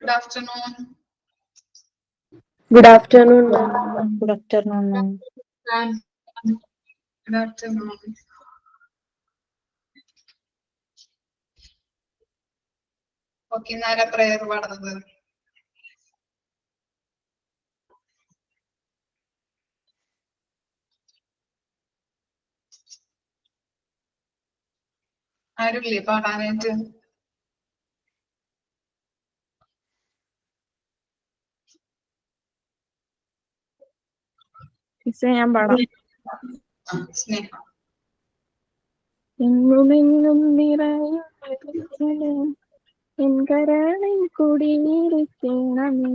Good afternoon. Good afternoon, ma'am. Good afternoon, ma'am. Good afternoon. Okay, Nara prayer പാടുന്നത്? ആരുമില്ലേ പാടാനായിട്ട്? ഞാൻ പാടാം. സ്നേഹ. എങ്ങുമെങ്ങും നിറയും എൻ കരളിൽ കുടിയിരിക്കണമേ,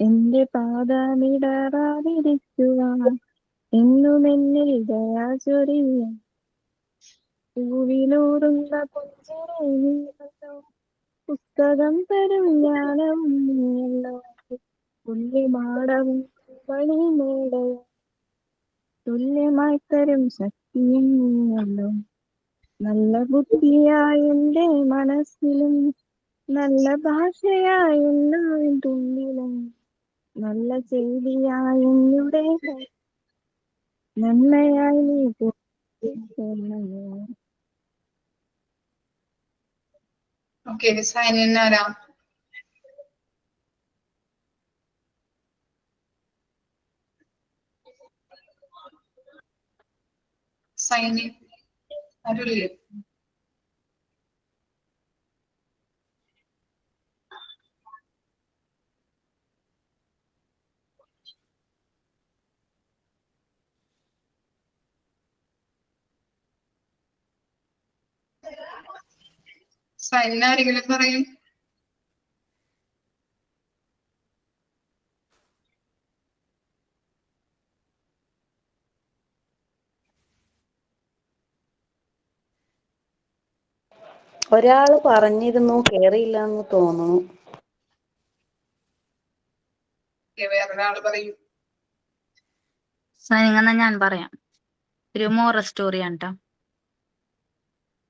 എന്റെ പാദമിടറാതിരിക്കുവാൻ എന്നും എന്നിൽ ദയാ ചൊരിയും. പൂവിലൂറുന്ന പുഞ്ചിരി നീയല്ലോ, പുസ്തകം തരും ജ്ഞാനം നീയല്ലോ, പുള്ളിമാടവും വഴിമേടയും തുല്യമായി തരും ശക്തിയും നീയല്ലോ. നല്ല ബുദ്ധിയായി എന്റെ മനസ്സിലും നല്ല ഭാഷയായി എല്ലാവരും തുമ്പിലും നല്ല ചെയ്തിയായി എന്നുടെ നന്മയായി നീ Okay, sign in ആരാ? Sign in ആരുമില്ലേ? Sign ആരെങ്കിലും പറയും? ഒരാള് പറഞ്ഞിരുന്നു, കേറിയില്ല എന്ന് തോന്നുന്നു. വേറൊരാള് പറയും. എന്നാ ഞാൻ പറയാം. ഒരു മോറൽ സ്റ്റോറിയാണ് കേട്ടോ.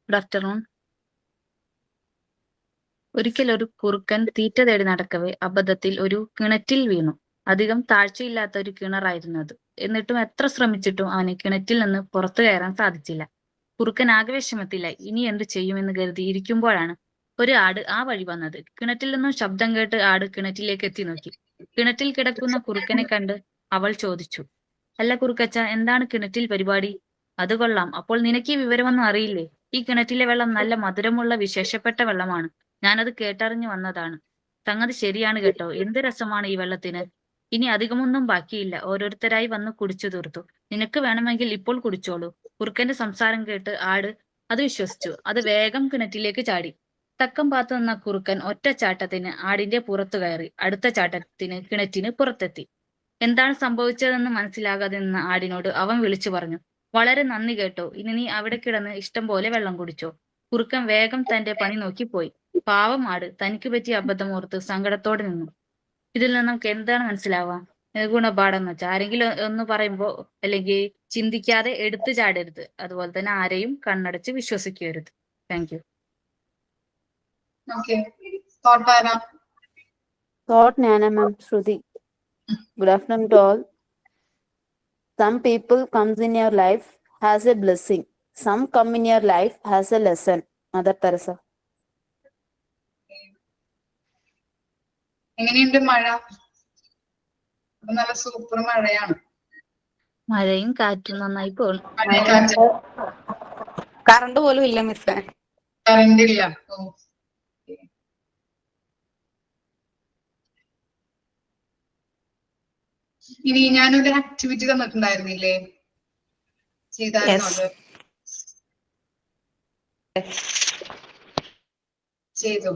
Good afternoon. ഒരിക്കൽ ഒരു കുറുക്കൻ തീറ്റ തേടി നടക്കവേ അബദ്ധത്തിൽ ഒരു കിണറ്റിൽ വീണു. അധികം താഴ്ചയില്ലാത്ത ഒരു കിണറായിരുന്നു അത്. എന്നിട്ടും എത്ര ശ്രമിച്ചിട്ടും അവന് കിണറ്റിൽ നിന്ന് പുറത്തു കയറാൻ സാധിച്ചില്ല. കുറുക്കൻ ആകെ വിഷമത്തിലായി. ഇനി എന്ത് ചെയ്യുമെന്ന് കരുതി ഇരിക്കുമ്പോഴാണ് ഒരു ആട് ആ വഴി വന്നത്. കിണറ്റിൽ നിന്നും ശബ്ദം കേട്ട് ആട് കിണറ്റിലേക്ക് എത്തി നോക്കി. കിണറ്റിൽ കിടക്കുന്ന കുറുക്കനെ കണ്ട് അവൾ ചോദിച്ചു, അല്ല കുറുക്കച്ച, എന്താണ് കിണറ്റിൽ പരിപാടി? അത് കൊള്ളാം, അപ്പോൾ നിനക്ക് ഈ വിവരമൊന്നും അറിയില്ലേ? ഈ കിണറ്റിലെ വെള്ളം നല്ല മധുരമുള്ള വിശേഷപ്പെട്ട വെള്ളമാണ്. ഞാനത് കേട്ടറിഞ്ഞു വന്നതാണ്. സംഗതി ശരിയാണ് കേട്ടോ. എന്ത് രസമാണ് ഈ വെള്ളത്തിന്. ഇനി അധികമൊന്നും ബാക്കിയില്ല, ഓരോരുത്തരായി വന്ന് കുടിച്ചു തീർത്തു. നിനക്ക് വേണമെങ്കിൽ ഇപ്പോൾ കുടിച്ചോളൂ. കുറുക്കന്റെ സംസാരം കേട്ട് ആട് അത് വിശ്വസിച്ചു. അത് വേഗം കിണറ്റിലേക്ക് ചാടി. തക്കം പാത്തു നിന്ന കുറുക്കൻ ഒറ്റ ചാട്ടത്തിന് ആടിന്റെ പുറത്തു കയറി. അടുത്ത ചാട്ടത്തിന് കിണറ്റിന് പുറത്തെത്തി. എന്താണ് സംഭവിച്ചതെന്ന് മനസ്സിലാകാതെ നിന്ന ആടിനോട് അവൻ വിളിച്ചു പറഞ്ഞു, വളരെ നന്ദി കേട്ടോ, ഇനി നീ അവിടെ കിടന്ന് ഇഷ്ടം പോലെ വെള്ളം കുടിച്ചോ. കുറുക്കൻ വേഗം തന്റെ പണി നോക്കി പോയി. പാവം ആട് തനിക്ക് പറ്റിയ അബദ്ധം ഓർത്ത് സങ്കടത്തോടെ നിന്നു. ഇതിൽ നിന്ന് നമുക്ക് എന്താണ് മനസ്സിലാവുക? ഗുണപാഠം എന്ന് വെച്ചാൽ ആരെങ്കിലും ഒന്ന് പറയുമ്പോ അല്ലെങ്കിൽ ചിന്തിക്കാതെ എടുത്തു ചാടരുത്. അതുപോലെ തന്നെ ആരെയും കണ്ണടച്ച് വിശ്വസിക്കരുത്. Thank you. Okay, thought ആരാ? Thought Nana ma'am, Shruti. Good afternoon to all. Some people comes in your life as a blessing. Some come in your life as a lesson. Mother Teresa. എങ്ങനെയുണ്ട് മഴ? നല്ല super മഴയാണ്. മഴയും കാറ്റും നന്നായി പോകണം. Current പോലും ഇല്ല മിസ്സേ. കറണ്ട് ഇല്ല. ഇനി ഞാനൊരു ആക്ടിവിറ്റി തന്നിട്ടുണ്ടായിരുന്നില്ലേ? ചെയ്തായിരുന്നോ? ചെയ്തു.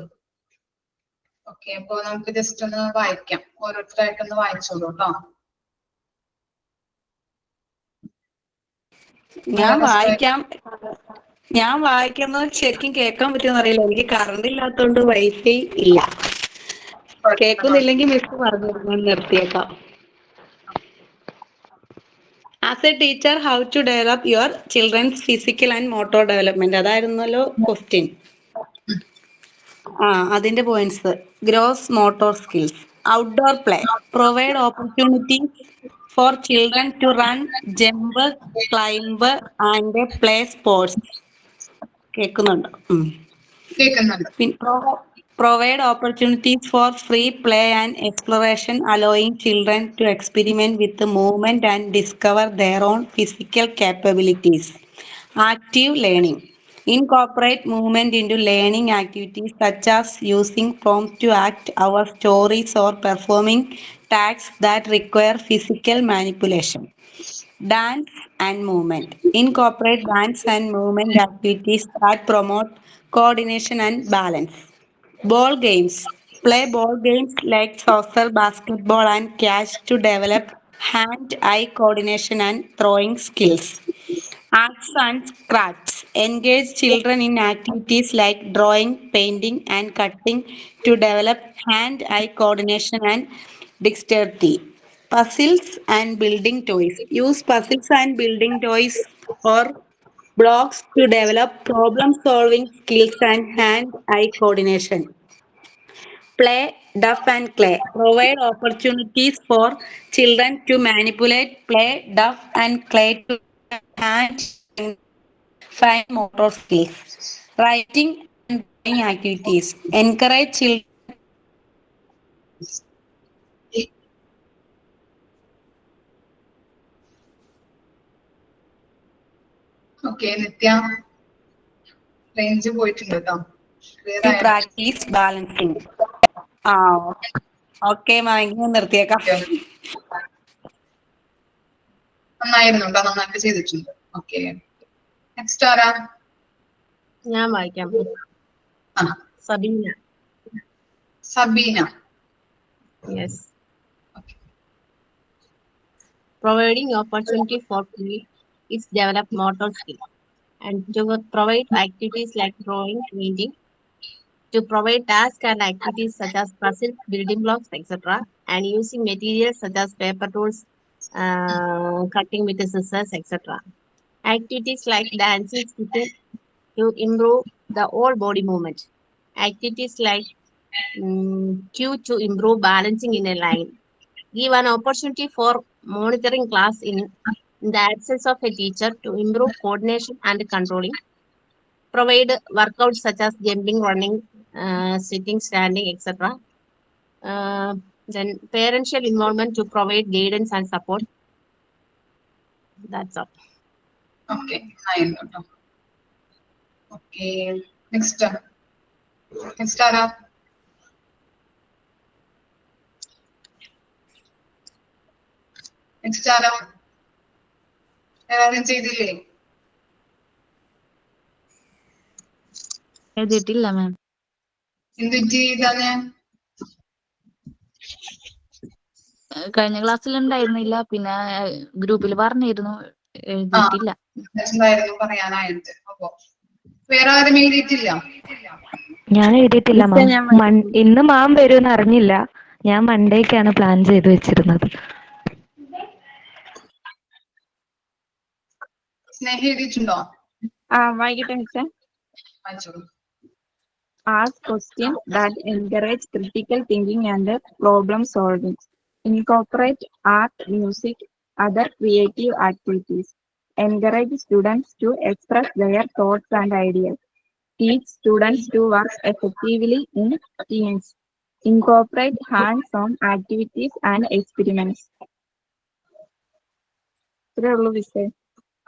ഓക്കെ, അപ്പൊ നമുക്ക് ജസ്റ്റ് ഒന്ന് വായിക്കാം. ഓരോരുത്തരായിട്ടൊന്ന് വായിച്ചോളൂ കേട്ടോ. ഞാൻ വായിക്കുന്നത് ശരിക്കും കേൾക്കാൻ പറ്റുമെന്ന് അറിയില്ല. എനിക്ക് കറണ്ട് ഇല്ലാത്തോണ്ട് വൈഫൈ ഇല്ല. കേൾക്കുന്നില്ലെങ്കിൽ മിസ് പറഞ്ഞു നിർത്തിയേക്കാം. As a teacher how to develop your children's physical and motor development അതായിരുന്നല്ലോ ക്വസ്റ്റ്യൻ. അതിന്റെ points: gross motor skills, outdoor play, provide opportunities for children to run, jump, climb and play sports. കേൾക്കുന്നുണ്ടോ? Provide opportunities for free play and exploration, allowing children to experiment with the movement and discover their own physical capabilities. Active learning. Incorporate movement into learning activities such as using prompts to act out stories or performing tasks that require physical manipulation. Dance and movement. Incorporate dance and movement activities that promote coordination and balance. Ball games. Play ball games like soccer, basketball, and catch to develop hand-eye coordination and throwing skills. Arts and crafts. Engage children in activities like drawing, painting, and cutting to develop hand-eye coordination and dexterity. Puzzles and building toys. Use puzzles and building toys or blocks to develop problem-solving skills and hand-eye coordination. Play, duff and clay. Provide opportunities for children to manipulate, play, duff and clay to hand fine motor skills. Writing and drawing activities. Encourage children. Okay Nitya, range പോയിട്ടുണ്ട് കേട്ടോ. To practice balancing. Okay ഇങ്ങനെ നിർത്തിയേക്കാം. നന്നായിരുന്നു കേട്ടോ, നന്നായിട്ട് ചെയ്തിട്ടുണ്ട്. Okay, next ആരാ? ഞാൻ വായിക്കാം. Sabeena. Sabeena. Yes. Okay. Providing opportunity for kids develop motor skills, and to provide activities like drawing, painting, to provide tasks and activities such as puzzles, building blocks, etc., and using materials such as paper tools, cutting with the scissors, etc. Activities like dancing, skipping to improve the whole body movement. Activities like cue to improve balancing in a line. Give an opportunity for monitoring class in the absence of a teacher to improve coordination and controlling. Provide workouts such as jumping, running, sitting, standing, etc. Then parental involvement to provide guidance and support. That's all. Okay, fine. Okay, next ആരാ? Next ആരാ? എല്ലാവരും ചെയ്തില്ലേ? എഴുതിയിട്ടില്ല മാം. എന്തുറ്റി ചെയ്താ? കഴിഞ്ഞ ക്ലാസ്സിൽ ഉണ്ടായിരുന്നില്ല, പിന്നെ ഗ്രൂപ്പിൽ പറഞ്ഞിരുന്നു, എഴുതിയിട്ടില്ല. എന്തായിരുന്നു പറയാനായിട്ട്? അപ്പൊ വേറെ ആരും എഴുതിയിട്ടില്ല? ഞാൻ എഴുതിയിട്ടില്ല മാം. ഇന്ന് മാം വരുമെന്ന് അറിഞ്ഞില്ല. ഞാൻ മൺഡേക്കാണ് പ്ലാൻ ചെയ്ത് വെച്ചിരുന്നത്. സ്നേഹ എഴുതിയിട്ടുണ്ടോ? വായിക്കട്ടെ മിസ്സേ. വായിച്ചോളൂ. Ask questions that encourage critical thinking and problem solving. Incorporate art, music, other creative activities. Encourage students to express their thoughts and ideas. Teach students to work effectively in teams. Incorporate hands-on activities and experiments. ഇത്രേ ഉള്ളൂ മിസ്സേ.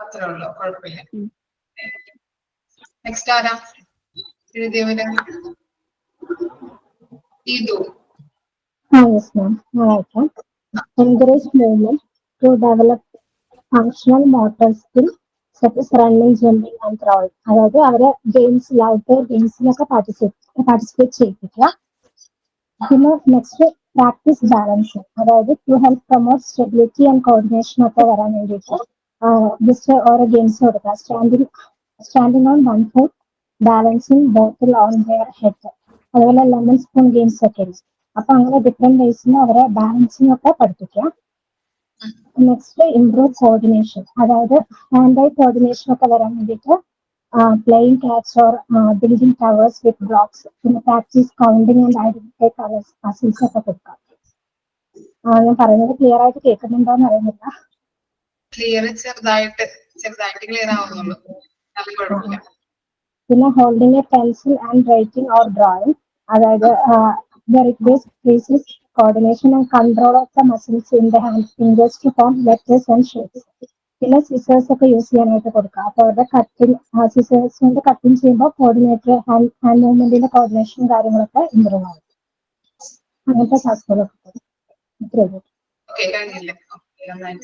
അത്രേ ഉള്ളൂ, കുഴപ്പമില്ല. Next ആരാ എഴുതിയവര്? ഇതു. Yes, ma'am. Encourage movement to develop functional motor skills such as running, jumping and throwing. അതായത് അവരെ ഗെയിംസിൽ, ഔട്ട്ഡോർ ഗെയിംസിലൊക്കെ പാർട്ടിസിപ്പേറ്റ് ചെയ്യിപ്പിക്കുക. പിന്നെ നെക്സ്റ്റ് പ്രാക്ടീസ് ബാലൻസിങ്, അതായത് to help promote stability and coordination ഒക്കെ വരാൻ വേണ്ടിയിട്ട് ജസ്റ്റ് ഓരോ ഗെയിംസ് കൊടുക്കുക. Standing on one foot, balancing bottle on their head, അതുപോലെ ലെമൺ സ്പൂൺ ഗെയിംസ് ഒക്കെ ഉണ്ട്. അപ്പൊ അങ്ങനെ ഡിഫറെന്റ് വേസിന് അവരെ ബാലൻസിങ് ഒക്കെ പഠിപ്പിക്കുക. നെക്സ്റ്റ് ഇംപ്രൂവ് കോർഡിനേഷൻ, അതായത് ഹാൻഡ് ഐ കോർഡിനേഷൻ ഒക്കെ വരാൻ വേണ്ടിയിട്ട് playing catch or building towers with blocks, പിന്നെ practise counting and identify colours, puzzles ഒക്കെ കൊടുക്കാം. ഞാൻ പറയുന്നത് ക്ലിയർ ആയിട്ട് കേൾക്കുന്നുണ്ടോ എന്ന് അറിയുന്നില്ല. ചെറുതായിട്ട് ക്ലിയർ ആവുന്നുള്ളൂ. കുഴപ്പമില്ല. പിന്നെ holding a pencil and writing or drawing, അതായത് coordination and control of the muscles in the hand fingers to form letters and shapes. പിന്നെ സിസേഴ്സ് ഒക്കെ യൂസ് ചെയ്യാനായിട്ട് കൊടുക്കുക. അപ്പൊ അവരുടെ കട്ടിങ്, സിസേഴ്സ് കൊണ്ട് കട്ടിങ് ചെയ്യുമ്പോൾ കോർഡിനേറ്റർ ഹാൻഡ് മൂവ്മെന്റിന്റെ കോർഡിനേഷനും കാര്യങ്ങളൊക്കെ ഇമ്പ്രൂവ് ആവും. അങ്ങനത്തെ ടാസ്കുകളൊക്കെ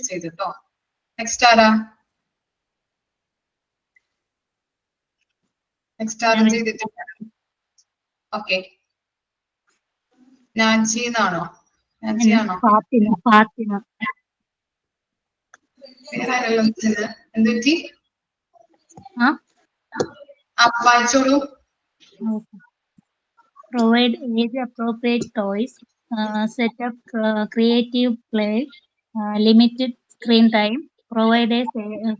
ചെയ്തിട്ടോ. നെക്സ്റ്റ് ആരാ? നെക്സ്റ്റ് ആരും ചെയ്തിട്ടില്ല. ഓക്കെ, നാൻസിന്നാണോ? നാൻസിയാണോ? എന്തുപറ്റി? വായിച്ചോളൂ. Provide age-appropriate toys, set up creative play, limited screen time, provide a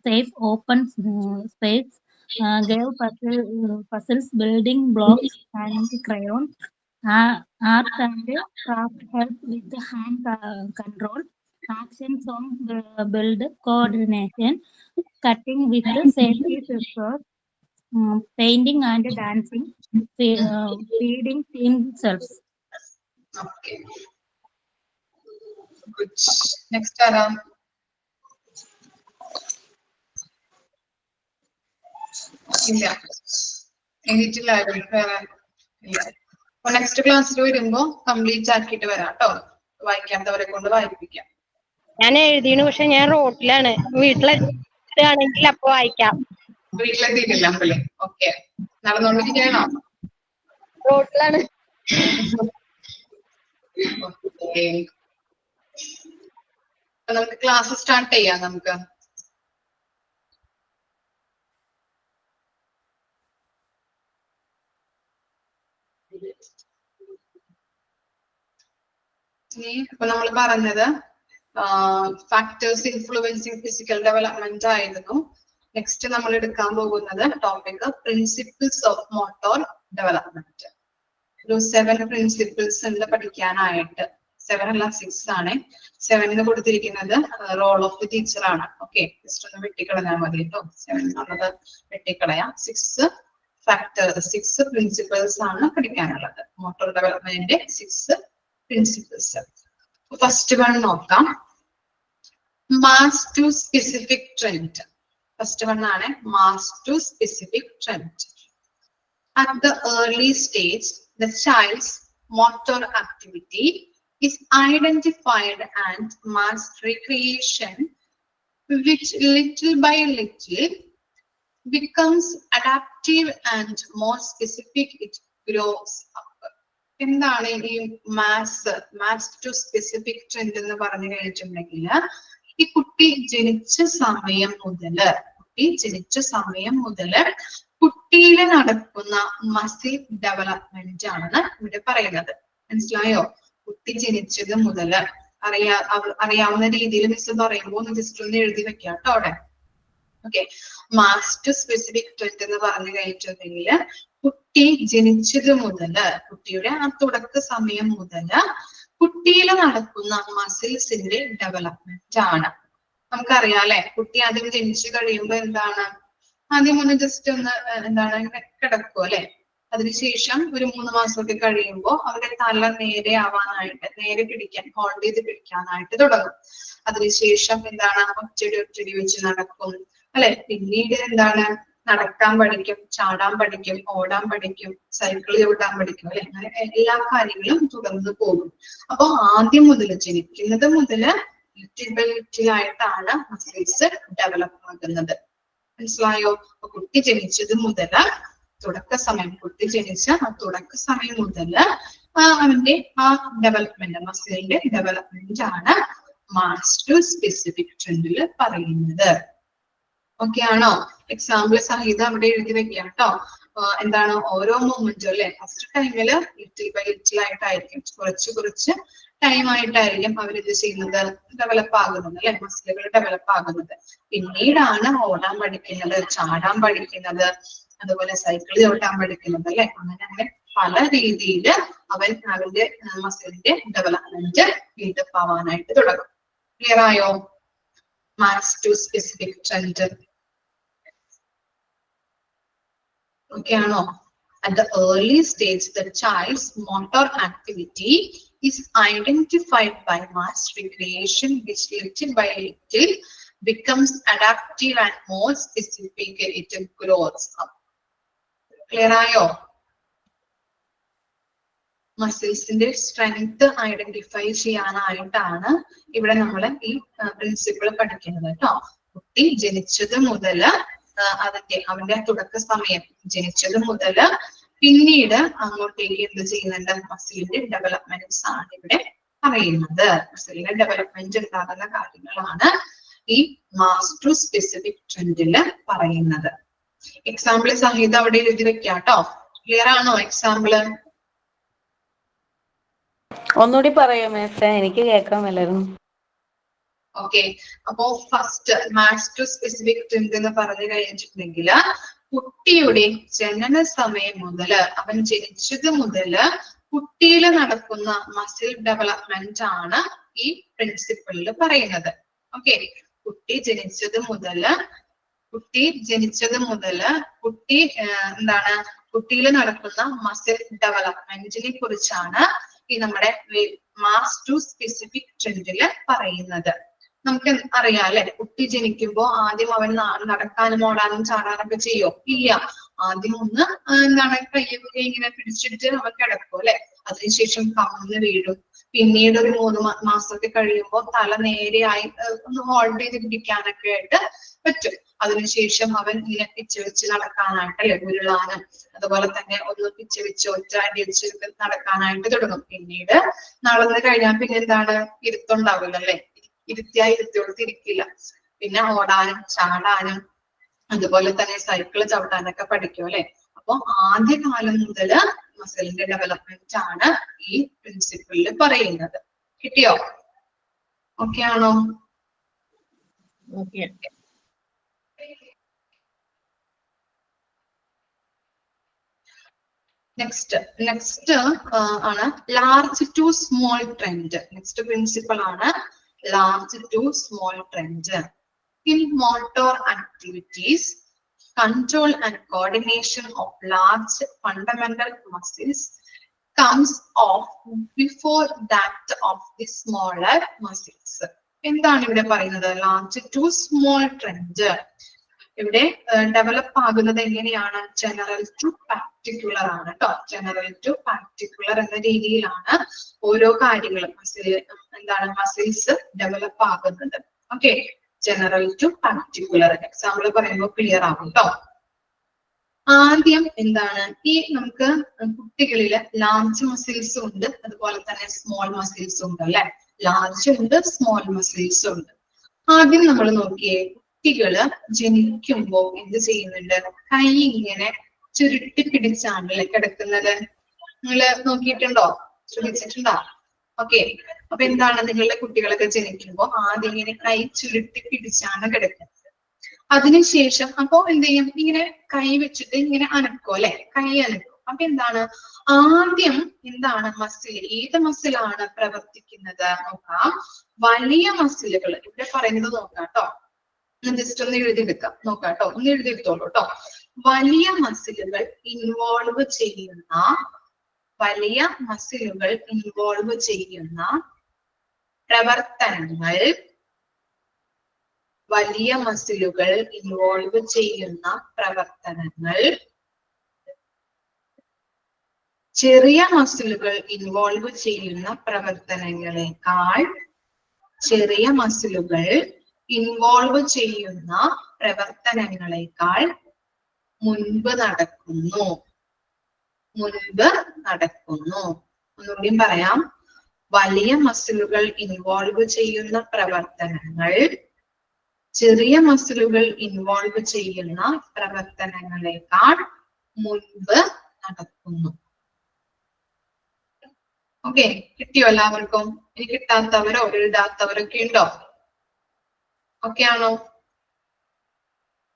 safe open space, give puzzles, building blocks and crayons, art and craft help with hand control, actions on build coordination, cutting with safety scissors, painting and dancing, feeding themselves. Okay. Good. Next ആരാ? ഇല്ല, എഴുതിയിട്ടില്ല. വേറെ ഇല്ല. അപ്പൊ next ക്ലാസ്സിൽ വരുമ്പോ complete ആക്കിയിട്ട് വരാം കേട്ടോ. വായിക്കാത്തവരെ കൊണ്ട് വായിപ്പിക്കാം. ഞാൻ എഴുതിയാണ്, പക്ഷെ ഞാൻ റോട്ടിലാണ്. വീട്ടിലെത്തുകയാണെങ്കിൽ അപ്പൊ വായിക്കാം. വീട്ടിലെത്തിയിട്ടില്ല അപ്പല്ലേ? ഓക്കെ, നടന്നുകൊണ്ടിരിക്കണോ? റോട്ടിലാണ്. നമുക്ക് ക്ലാസ് സ്റ്റാർട്ട് ചെയ്യാം. നമുക്ക് ഇപ്പൊ നമ്മൾ പറഞ്ഞത് ഫാക്ടേഴ്സ് ഇൻഫ്ലുവൻസിങ് ഫിസിക്കൽ ഡെവലപ്മെന്റ് ആയിരുന്നു. നെക്സ്റ്റ് നമ്മൾ എടുക്കാൻ പോകുന്നത് topic principles of motor development. ഒരു 7 പ്രിൻസിപ്പിൾസ് ഉണ്ട് പഠിക്കാനായിട്ട്. 7 അല്ല 6 ആണ്. 7 കൊടുത്തിരിക്കുന്നത് റോൾ ഓഫ് ദി ടീച്ചർ ആണ്. ഓക്കെ, ജസ്റ്റ് ഒന്ന് വെട്ടിക്കളഞ്ഞാൽ മതി കേട്ടോ. 7 എന്നുള്ളത് വെട്ടിക്കളയാം. 6 പ്രിൻസിപ്പിൾസ് ആണ് പഠിക്കാനുള്ളത്. മോട്ടോർ ഡെവലപ്മെന്റിന്റെ 6 പ്രിൻസിപ്പിൾസ്. ഫസ്റ്റ് വൺ നോക്കാം. Mass to specific trend. First one ആണ് mass to specific trend. At the early stage, the child's motor activity is identified and mass recreation, which little by little becomes adaptive and more specific. It grows up. എന്താണ് ഈ mass to specific trend എന്ന് പറഞ്ഞു കഴിഞ്ഞിട്ടുണ്ടെങ്കിൽ, ഈ കുട്ടി ജനിച്ച സമയം മുതല് കുട്ടിയിൽ നടക്കുന്ന മസിൽ ഡെവലപ്മെന്റ് ആണ് ഇവിടെ പറയുന്നത്. മനസ്സിലായോ? കുട്ടി ജനിച്ചത് മുതല് അറിയാവുന്ന രീതിയിൽ മിസ് പറയുമ്പോൾ ഒന്ന് ജസ്റ്റ് ഒന്ന് എഴുതി വെക്കാം കേട്ടോ അവിടെ. Okay, mass to specific trend എന്ന് പറഞ്ഞു കഴിഞ്ഞിട്ടുണ്ടെങ്കിൽ കുട്ടി ജനിച്ചത് മുതല്, കുട്ടിയുടെ ആ തുടക്ക സമയം മുതല് കുട്ടിയിൽ നടക്കുന്ന മസിൽസിന്റെ ഡെവലപ്മെന്റ് ആണ്. നമുക്കറിയാം അല്ലെ, കുട്ടി ആദ്യം ജനിച്ചു കഴിയുമ്പോ എന്താണ്, ആദ്യം ഒന്ന് ജസ്റ്റ് ഒന്ന് എന്താണ് കിടക്കും അല്ലെ. അതിനുശേഷം ഒരു 3 മാസമൊക്കെ കഴിയുമ്പോൾ അവരുടെ തല നേരെ ആവാനായിട്ട്, നേരെ പിടിക്കാൻ, ഹോൾഡ് ചെയ്ത് പിടിക്കാനായിട്ട് തുടങ്ങും. അതിനുശേഷം എന്താണ്, ഒറ്റടി വെച്ച് നടക്കും അല്ലെ. പിന്നീട് എന്താണ്, നടക്കാൻ പഠിക്കും, ചാടാൻ പഠിക്കും, ഓടാൻ പഠിക്കും, സൈക്കിൾ ചവിട്ടാൻ പഠിക്കും അല്ലെ. അങ്ങനെ എല്ലാ കാര്യങ്ങളും തുടർന്ന് പോകും. അപ്പൊ ആദ്യം മുതൽ, ജനിക്കുന്നത് മുതല് ലിറ്റിൽ ബൈ ലിറ്റിൽ ആയിട്ടാണ് മസിൽസ് ഡെവലപ്പ് ആകുന്നത്. മനസ്സിലായോ? അപ്പൊ കുട്ടി ജനിച്ചത് മുതല് കുട്ടി ജനിച്ച ആ തുടക്ക സമയം മുതല് അവന്റെ ആ ഡെവലപ്മെന്റ്, മസിലിന്റെ ഡെവലപ്മെന്റ് ആണ് മാസ് ടു സ്പെസിഫിക് ട്രെൻഡില് പറയുന്നത്. ഓക്കെ ആണോ? എക്സാമ്പിൾ സഹിതം അവിടെ എഴുതി വെക്കാം കേട്ടോ. എന്താണ് ഓരോ മൂവ്മെന്റും അല്ലെ, ഫസ്റ്റ് ടൈമില് ലിറ്റിൽ ബൈ ലിറ്റിൽ ആയിട്ടായിരിക്കും, കുറച്ച് ടൈം ആയിട്ടായിരിക്കും അവരിത് ചെയ്യുന്നത്, ഡെവലപ്പ് ആകുന്നത് അല്ലെ, മസിലുകൾ ഡെവലപ്പ് ആകുന്നത്. പിന്നീടാണ് ഓടാൻ പഠിക്കുന്നത്, ചാടാൻ പഠിക്കുന്നത്, അതുപോലെ സൈക്കിൾ ചവിട്ടാൻ പഠിക്കുന്നത് അല്ലെ. അങ്ങനെ പല രീതിയിൽ അവന്റെ മസിലിന്റെ ഡെവലപ്മെന്റ് ബിൽഡപ്പ് ആവാനായിട്ട് തുടങ്ങും. ക്ലിയർ ആയോ? Match to specific trend. Okay ആണോ? At the early stage, the child's motor activity is identified by mass recreation, which little by little becomes adaptive and more specific it grows up. Clear ayo? മസിൽസിന്റെ strength identify ചെയ്യാനായിട്ടാണ് ഇവിടെ നമ്മൾ ഈ principle പഠിക്കുന്നത് കേട്ടോ. കുട്ടി ജനിച്ചത് മുതൽ അവന്റെ തുടക്ക സമയം ജനിച്ചത് മുതൽ പിന്നീട് അങ്ങോട്ടേക്ക് എന്ത് ചെയ്യുന്നുണ്ട്, മസിലിന്റെ ഡെവലപ്മെന്റ്സ് ആണ് ഇവിടെ പറയുന്നത്. മസിലിന്റെ ഡെവലപ്മെന്റ് ഉണ്ടാകുന്ന കാര്യങ്ങളാണ് ഈ മാസ് ടു സ്പെസിഫിക് ട്രെൻഡില് പറയുന്നത്. എക്സാമ്പിൾ സഹിതം അവിടെ എഴുതി വെക്കാം കേട്ടോ. ക്ലിയർ ആണോ എക്സാമ്പിള്? ഒന്നുകൂടി പറയോ മിസ്സേ, എനിക്ക് കേൾക്കാൻ മേലായിരുന്നു. ഓക്കെ, അപ്പോ first match to specific trend എന്ന് പറഞ്ഞു കഴിഞ്ഞിട്ടുണ്ടെങ്കിൽ കുട്ടിയുടെ ജനന സമയം മുതല്, അവൻ ജനിച്ചത് മുതല് കുട്ടിയിൽ നടക്കുന്ന മസിൽ ഡെവലപ്മെന്റ് ആണ് ഈ പ്രിൻസിപ്പിളിൽ പറയുന്നത്. ഓക്കെ, കുട്ടി ജനിച്ചത് മുതല് എന്താണ് കുട്ടിയിൽ നടക്കുന്ന മസിൽ ഡെവലപ്മെന്റിനെ കുറിച്ചാണ് ഈ നമ്മുടെ മാസ് ടു സ്പെസിഫിക് ട്രെൻഡില് പറയുന്നത്. നമുക്ക് അറിയാം അല്ലെ, കുട്ടി ജനിക്കുമ്പോ ആദ്യം അവൻ നടക്കാനും ഓടാനും ചാടാനൊക്കെ ചെയ്യോ? ഇല്ല. ആദ്യം ഒന്ന് എന്താണ് കയ്യൊക്കെ ഇങ്ങനെ പിടിച്ചിട്ട് അവൻ കിടക്കും അല്ലെ. അതിനുശേഷം കമന്ന് വീഴും. പിന്നീട് ഒരു 3 മാസമൊക്കെ കഴിയുമ്പോ തല നേരെയായി ഒന്ന് ഹോൾഡ് ചെയ്ത് പിടിക്കാനൊക്കെ ആയിട്ട് പറ്റും. അതിനുശേഷം അവൻ ഇങ്ങനെ പിച്ച വെച്ച് നടക്കാനായിട്ട് അല്ലെ, ഉരുളാനും അതുപോലെ തന്നെ ഒന്ന് പിച്ച വെച്ച് ഒറ്റ അടി വെച്ച് നടക്കാനായിട്ട് തുടങ്ങും. പിന്നീട് നടന്നു കഴിഞ്ഞാൽ പിന്നെ എന്താണ്, ഇരുത്തുണ്ടാവില്ല അല്ലെ, ഇരുത്തിയോടത്തിരിക്കില്ല. പിന്നെ ഓടാനും ചാടാനും അതുപോലെ തന്നെ സൈക്കിള് ചവിട്ടാനൊക്കെ പഠിക്കും അല്ലെ. അപ്പൊ ആദ്യകാലം മുതല് മസിലിന്റെ ഡെവലപ്മെന്റ് ആണ് ഈ പ്രിൻസിപ്പിളിൽ പറയുന്നത്. കിട്ടിയോ? ഓക്കെ ആണോ? Okay. നെക്സ്റ്റ് ആണ് large to small trend. Next principle ആണ് large to small trend. In motor activities, control and coordination of large fundamental muscles comes off before that of the smaller muscles. എന്താണ് ഇവിടെ പറയുന്നത്? Large to small trend ഇവിടെ develop ആകുന്നത് എങ്ങനെയാണ്? General to particular ആണ് കേട്ടോ. General to particular എന്ന രീതിയിലാണ് ഓരോ കാര്യങ്ങളും മസിൽസ് ഡെവലപ്പ് ആകുന്നത്. Okay, general to particular. Example പറയുമ്പോൾ ക്ലിയർ ആകും കേട്ടോ. ആദ്യം എന്താണ്, ഈ നമുക്ക് കുട്ടികളില് ലാർജ് മസിൽസും ഉണ്ട്, അതുപോലെ തന്നെ സ്മോൾ മസിൽസും ഉണ്ട് അല്ലെ. ലാർജ് ഉണ്ട്, സ്മോൾ മസിൽസും ഉണ്ട്. ആദ്യം നമ്മൾ നോക്കിയേ, കുട്ടികള് ജനിക്കുമ്പോ എന്ത് ചെയ്യുന്നുണ്ട്? കൈ ഇങ്ങനെ ചുരുട്ടി പിടിച്ചാണല്ലേ കിടക്കുന്നത്. നിങ്ങള് നോക്കിയിട്ടുണ്ടോ? ശ്രദ്ധിച്ചിട്ടുണ്ടോ? ഓക്കെ, അപ്പൊ എന്താണ്, നിങ്ങളുടെ കുട്ടികളൊക്കെ ജനിക്കുമ്പോ ആദ്യം ഇങ്ങനെ കൈ ചുരുട്ടി പിടിച്ചാണ് കിടക്കുന്നത്. അതിനുശേഷം അപ്പോ എന്ത് ചെയ്യും? ഇങ്ങനെ കൈ വെച്ചിട്ട് ഇങ്ങനെ അനക്കും അല്ലെ, കൈ അനക്കും. അപ്പൊ എന്താണ്, ആദ്യം എന്താണ് മസിൽ, ഏത് മസിലാണ് പ്രവർത്തിക്കുന്നത് നോക്കാം? വലിയ മസിലുകൾ ഇവിടെ പറയുന്നത് നോക്കാം കേട്ടോ. ജസ്റ്റ് ഒന്ന് എഴുതിയെടുക്കാം, നോക്കാം കേട്ടോ, ഒന്ന് എഴുതിയെടുത്തോളൂ കേട്ടോ. വലിയ മസിലുകൾ ഇൻവോൾവ് ചെയ്യുന്ന പ്രവർത്തനങ്ങൾ, ചെറിയ മസിലുകൾ ഇൻവോൾവ് ചെയ്യുന്ന പ്രവർത്തനങ്ങളെക്കാൾ മുൻപ് നടക്കുന്നു. ഒന്നുകൂടിയും പറയാം. വലിയ മസിലുകൾ ഇൻവോൾവ് ചെയ്യുന്ന പ്രവർത്തനങ്ങൾ ചെറിയ മസിലുകൾ ഇൻവോൾവ് ചെയ്യുന്ന പ്രവർത്തനങ്ങളെക്കാൾ മുൻപ് നടക്കുന്നു. ഓക്കെ, കിട്ടിയോ എല്ലാവർക്കും? ഇനി കിട്ടാത്തവരോ എഴുതാത്തവരൊക്കെ ഉണ്ടോ? ഓക്കെ ആണോ?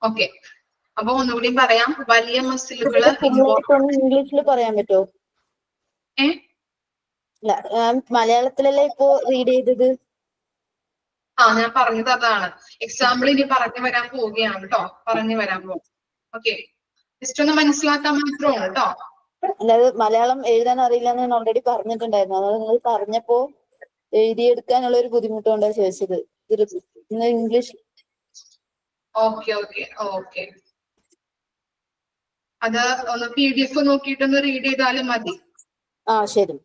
ഓക്കെ, അപ്പൊ ഒന്നുകൂടി പറയാം. വലിയ മസിലുകള് ഇംഗ്ലീഷിൽ പറയാൻ പറ്റുമോ? മലയാളത്തിലല്ലേ ഇപ്പോ റീഡ് ചെയ്തത്? ഞാൻ പറഞ്ഞത് അതാണ്. എക്സാമ്പിൾ ഇനി പറഞ്ഞു വരാൻ പോവുകയാണ് കേട്ടോ, പറഞ്ഞു വരാൻ പോകും. ഓക്കെ, ജസ്റ്റ് ഒന്ന് മനസ്സിലാക്കാൻ മാത്രമാണ് കേട്ടോ. അല്ലാതെ മലയാളം എഴുതാൻ അറിയില്ല എന്ന് ഞാൻ ഓൾറെഡി പറഞ്ഞിട്ടുണ്ടായിരുന്നു. അതായത് നിങ്ങൾ പറഞ്ഞപ്പോ എഴുതിയെടുക്കാനുള്ള ഒരു ബുദ്ധിമുട്ടുകൊണ്ടാണ് ചോദിച്ചത്. ഇംഗ്ലീഷ്. ഓക്കെ ഓക്കെ ഓക്കെ, അത് ഒന്ന് PDF നോക്കിയിട്ടൊന്ന് റീഡ് ചെയ്താലും മതി. ശരി.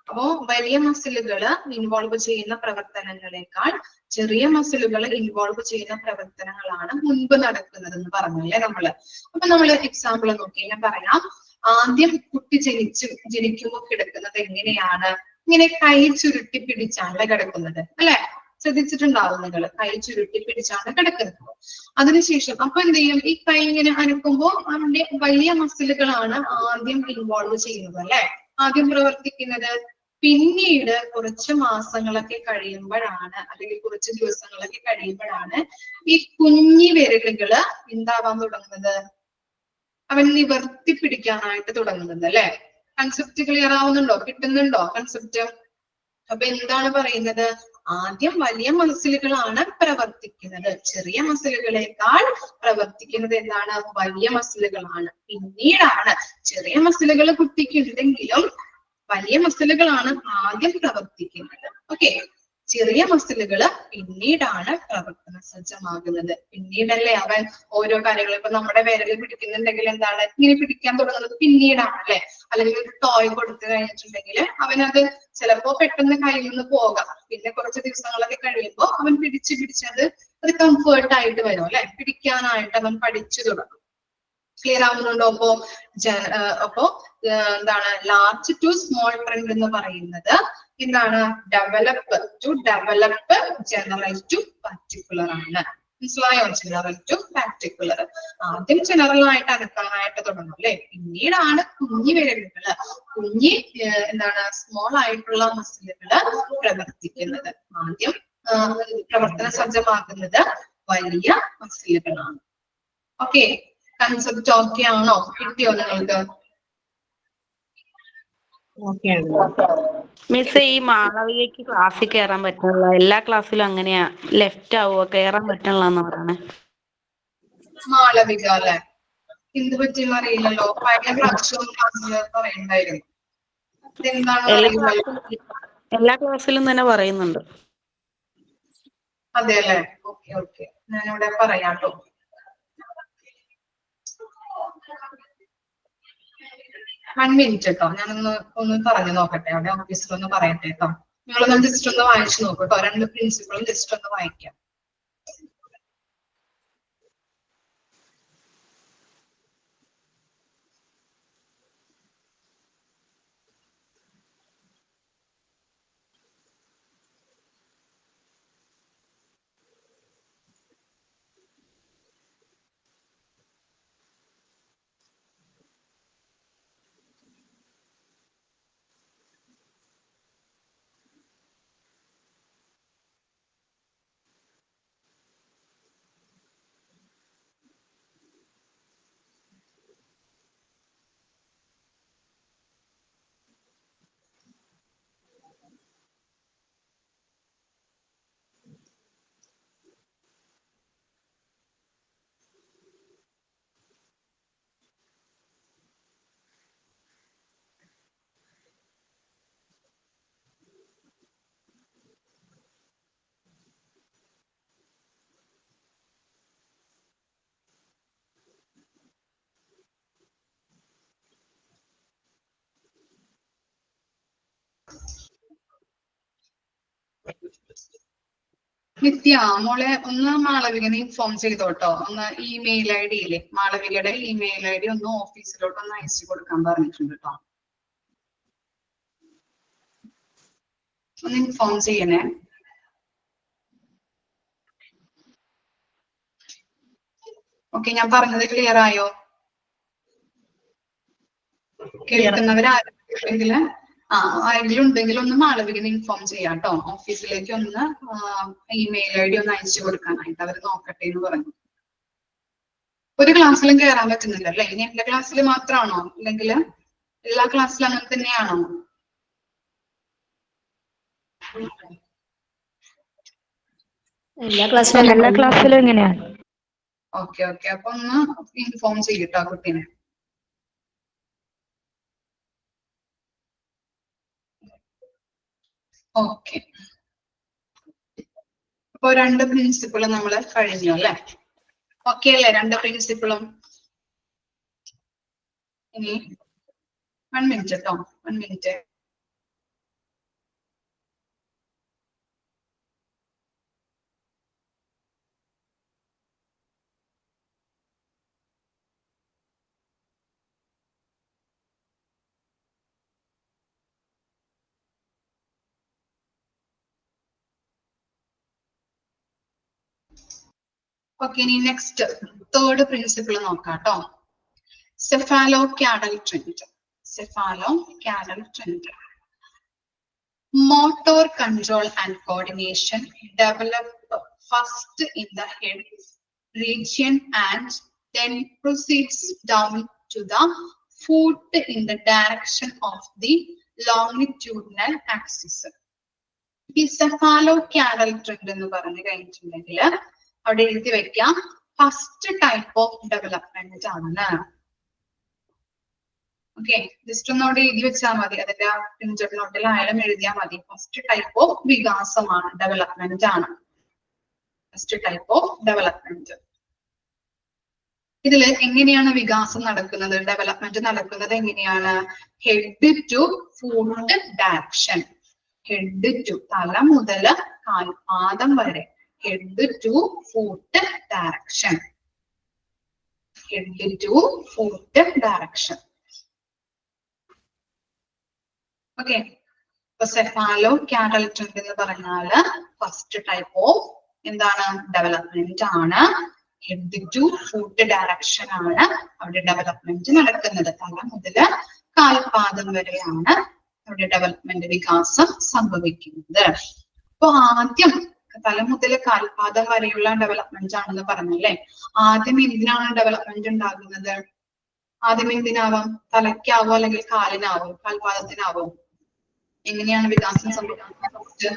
അപ്പോ വലിയ മസിലുകള് ഇൻവോൾവ് ചെയ്യുന്ന പ്രവർത്തനങ്ങളെക്കാൾ ചെറിയ മസിലുകൾ ഇൻവോൾവ് ചെയ്യുന്ന പ്രവർത്തനങ്ങളാണ് മുൻപ് നടക്കുന്നത് എന്ന് പറഞ്ഞല്ലേ നമ്മള്. അപ്പൊ നമ്മള് എക്സാമ്പിൾ നോക്കി ഞാൻ പറയാം. ആദ്യം കുട്ടി ജനിക്കുമ്പോൾ കിടക്കുന്നത് എങ്ങനെയാണ്? ഇങ്ങനെ കൈ ചുരുട്ടി പിടിച്ചാണ് കിടക്കുന്നത് അല്ലെ? ശ്രദ്ധിച്ചിട്ടുണ്ടാവും നിങ്ങൾ, കൈ ചുരുട്ടി പിടിച്ചാണ് കിടക്കുന്നത്. അതിനുശേഷം അപ്പൊ എന്ത് ചെയ്യും? ഈ കൈ ഇങ്ങനെ അനക്കുമ്പോൾ അവന്റെ വലിയ മസിലുകളാണ് ആദ്യം ഇൻവോൾവ് ചെയ്യുന്നത് അല്ലെ, ആദ്യം പ്രവർത്തിക്കുന്നത്. പിന്നീട് കുറച്ച് മാസങ്ങളൊക്കെ കഴിയുമ്പോഴാണ്, അല്ലെങ്കിൽ കുറച്ച് ദിവസങ്ങളൊക്കെ കഴിയുമ്പോഴാണ് ഈ കുഞ്ഞി വിരലുകള് എന്താവാൻ തുടങ്ങുന്നത്? അവൻ നിവർത്തി പിടിക്കാനായിട്ട് തുടങ്ങുന്നത് അല്ലെ. കൺസെപ്റ്റ് ക്ലിയർ ആവുന്നുണ്ടോ? കിട്ടുന്നുണ്ടോ കൺസെപ്റ്റ്? അപ്പൊ എന്താണ് പറയുന്നത്? ആദ്യം വലിയ മസിലുകളാണ് പ്രവർത്തിക്കുന്നത്. ചെറിയ മസിലുകളെക്കാൾ പ്രവർത്തിക്കുന്നത് എന്താണ്? വലിയ മസിലുകളാണ്. പിന്നീടാണ് ചെറിയ മസിലുകൾ കുട്ടിക്കുണ്ടെങ്കിലും വലിയ മസിലുകളാണ് ആദ്യം പ്രവർത്തിക്കുന്നത്. ഓക്കെ, ചെറിയ മസിലുകള് പിന്നീടാണ് പ്രവർത്തന സജ്ജമാകുന്നത്. പിന്നീടല്ലേ അവൻ ഓരോ കാര്യങ്ങളും, ഇപ്പൊ നമ്മുടെ വിരൽ പിടിക്കുന്നുണ്ടെങ്കിൽ എന്താണ് ഇങ്ങനെ പിടിക്കാൻ തുടങ്ങുന്നത് പിന്നീടാണ് അല്ലെ. അല്ലെങ്കിൽ ഒരു ടോയ് കൊടുത്തു കഴിഞ്ഞിട്ടുണ്ടെങ്കിൽ അവനത് ചിലപ്പോ പെട്ടെന്ന് കയ്യിൽ നിന്ന് പോകാം. പിന്നെ കുറച്ച് ദിവസങ്ങളൊക്കെ കഴിയുമ്പോൾ അവൻ പിടിച്ചത് അത് കംഫേർട്ട് ആയിട്ട് വരും അല്ലെ, പിടിക്കാനായിട്ട് അവൻ പഠിച്ചു തുടങ്ങും. ക്ലിയർ ആവുന്നുണ്ടോ? അപ്പോ എന്താണ് ലാർജ് ടു സ്മോൾ ട്രെൻഡ് എന്ന് പറയുന്നത് എന്താണ്? Develop to general to particular ആണ്. മനസ്സിലായോ? General to particular. ആദ്യം ജനറൽ ആയിട്ട് അനക്കാനായിട്ട് തുടങ്ങും അല്ലെ, പിന്നീടാണ് കുഞ്ഞി വിരലുകള്, എന്താണ് സ്മോൾ ആയിട്ടുള്ള മസിലുകള് പ്രവർത്തിക്കുന്നത്. ആദ്യം പ്രവർത്തന സജ്ജമാക്കുന്നത് വലിയ മസിലുകളാണ്. ഓക്കെ, കൺസെപ്റ്റ് ഓക്കെ ആണോ? കിട്ടിയോ നിങ്ങൾക്ക്? മിസ്, ഈ മാളവികയ്ക്ക് ക്ലാസ്സിൽ കയറാൻ പറ്റുള്ള എല്ലാ ക്ലാസ്സിലും അങ്ങനെയാ, ലെഫ്റ്റ് ആവോ, കയറാൻ പറ്റണെന്ന് പറയണേ. മാളവിക അല്ലെ? എന്ത് പറ്റിയെന്ന് അറിയില്ലല്ലോ. പഴയ പ്രാവശ്യം പറയണ്ടായിരുന്നു. എല്ലാ ക്ലാസ്സിലും തന്നെ പറയുന്നുണ്ട്. അതെ അല്ലെ? ഓക്കെ ഓക്കെ, ഞാനിവിടെ പറയാട്ടോ. വൺ മിനിറ്റ് കേട്ടോ, ഞാനൊന്ന് പറഞ്ഞു നോക്കട്ടെ. അവിടെ ഓഫീസിൽ ഒന്ന് പറയട്ടെ കേട്ടോ. നിങ്ങളൊന്ന് ജസ്റ്റ് ഒന്ന് വായിച്ചു നോക്കട്ടോ, രണ്ട് പ്രിൻസിപ്പളും ജസ്റ്റ് ഒന്ന് വായിക്കാം. നിത്യ മോളെ ഒന്ന് മാളവികനെ ഇൻഫോം ചെയ്തോട്ടോ. ഒന്ന് ഇമെയിൽ ID ഇല്ലേ, മാളവികയുടെ ഇമെയിൽ ID ഒന്ന് ഓഫീസിലോട്ട് ഒന്ന് അയച്ചു കൊടുക്കാൻ പറഞ്ഞിട്ടുണ്ട് കേട്ടോ. ഒന്ന് ഇൻഫോം ചെയ്യണേ. ഓക്കെ, ഞാൻ പറഞ്ഞത് ക്ലിയർ ആയോ? കേൾക്കുന്നവരാരും അതിലുണ്ടെങ്കിൽ ഒന്ന് മാളവികനെ ഇൻഫോം ചെയ്യാം കേട്ടോ. ഓഫീസിലേക്ക് ഒന്ന് ഇമെയിൽ ID ഒന്ന് അയച്ചു കൊടുക്കാനായിട്ട് അവർ നോക്കട്ടെ എന്ന് പറഞ്ഞു. ഒരു ക്ലാസ്സിലും കയറാൻ പറ്റുന്നില്ലല്ലേ? ഇനി എന്റെ ക്ലാസ്സിൽ മാത്രമാണോ അല്ലെങ്കിൽ എല്ലാ ക്ലാസ്സിലും അങ്ങനെ തന്നെയാണോ? എല്ലാ ക്ലാസ്സിലും ഇങ്ങനെയാണ്. ഓക്കെ ഓക്കെ, അപ്പൊ ഒന്ന് ഇൻഫോം ചെയ്യട്ടോ കുട്ടീനെ. ഓക്കെ, അപ്പൊ 2 പ്രിൻസിപ്പിളും നമ്മൾ കഴിഞ്ഞു അല്ലെ? ഓക്കെ അല്ലേ 2 പ്രിൻസിപ്പിളും? ഇനി 1 മിനിറ്റ് കേട്ടോ, 1 മിനിറ്റ്. ഓക്കെ, ഇനി നെക്സ്റ്റ് 3rd പ്രിൻസിപ്പിൾ നോക്കാം കേട്ടോ. Cephalocadal trend. Cephalocadal trend. Motor control and coordination develop first in the head region and then proceeds down to the foot in the direction of the longitudinal axis. ഈ Cephalocadal trend എന്ന് പറഞ്ഞു കഴിഞ്ഞിട്ടുണ്ടെങ്കിൽ അവിടെ എഴുതി വെക്കാം first type of development ആണ്. Okay, just ഒന്ന് അവിടെ എഴുതി വെച്ചാൽ മതി, അതിന്റെ പ്രിന്റഡ് നോട്ടിലായാലും എഴുതിയാൽ മതി. ഫസ്റ്റ് ടൈപ്പ് ഓഫ് വികാസമാണ്, ഡെവലപ്മെന്റ് ആണ്. First type of development. ഇതിൽ എങ്ങനെയാണ് വികാസം നടക്കുന്നത്, ഡെവലപ്മെന്റ് നടക്കുന്നത് എങ്ങനെയാണ്? Head to foot direction. Head to, തല മുതൽ കാൽപാദം വരെ. Head to foot direction. Head to foot direction. Okay. So Cephalocadal trend എന്ന് പറഞ്ഞാൽ ഫസ്റ്റ് ടൈപ്പ് ഓഫ് എന്താണ് ഡെവലപ്മെന്റ് ആണ്. ഹെഡ് ടു ഫുട്ട് ഡയറക്ഷൻ ആണ് അവിടെ ഡെവലപ്മെന്റ് നടക്കുന്നത്. തല മുതൽ കാൽപാദം വരെയാണ് അവിടെ ഡെവലപ്മെന്റ് വികാസം സംഭവിക്കുന്നത്. അപ്പൊ ആദ്യം തല മുതൽ കാൽപാദം വരെയുള്ള ഡെവലപ്മെന്റ് ആണെന്ന് പറഞ്ഞല്ലേ. ആദ്യം എന്തിനാണ് ഡെവലപ്മെന്റ് ഉണ്ടാകുന്നത്? ആദ്യം എന്തിനാവാം? തലയ്ക്കാവോ അല്ലെങ്കിൽ കാലിനാവോ കാൽപാദത്തിനാവോ? എങ്ങനെയാണ് വികാസം സംഭവിക്കുന്നത്?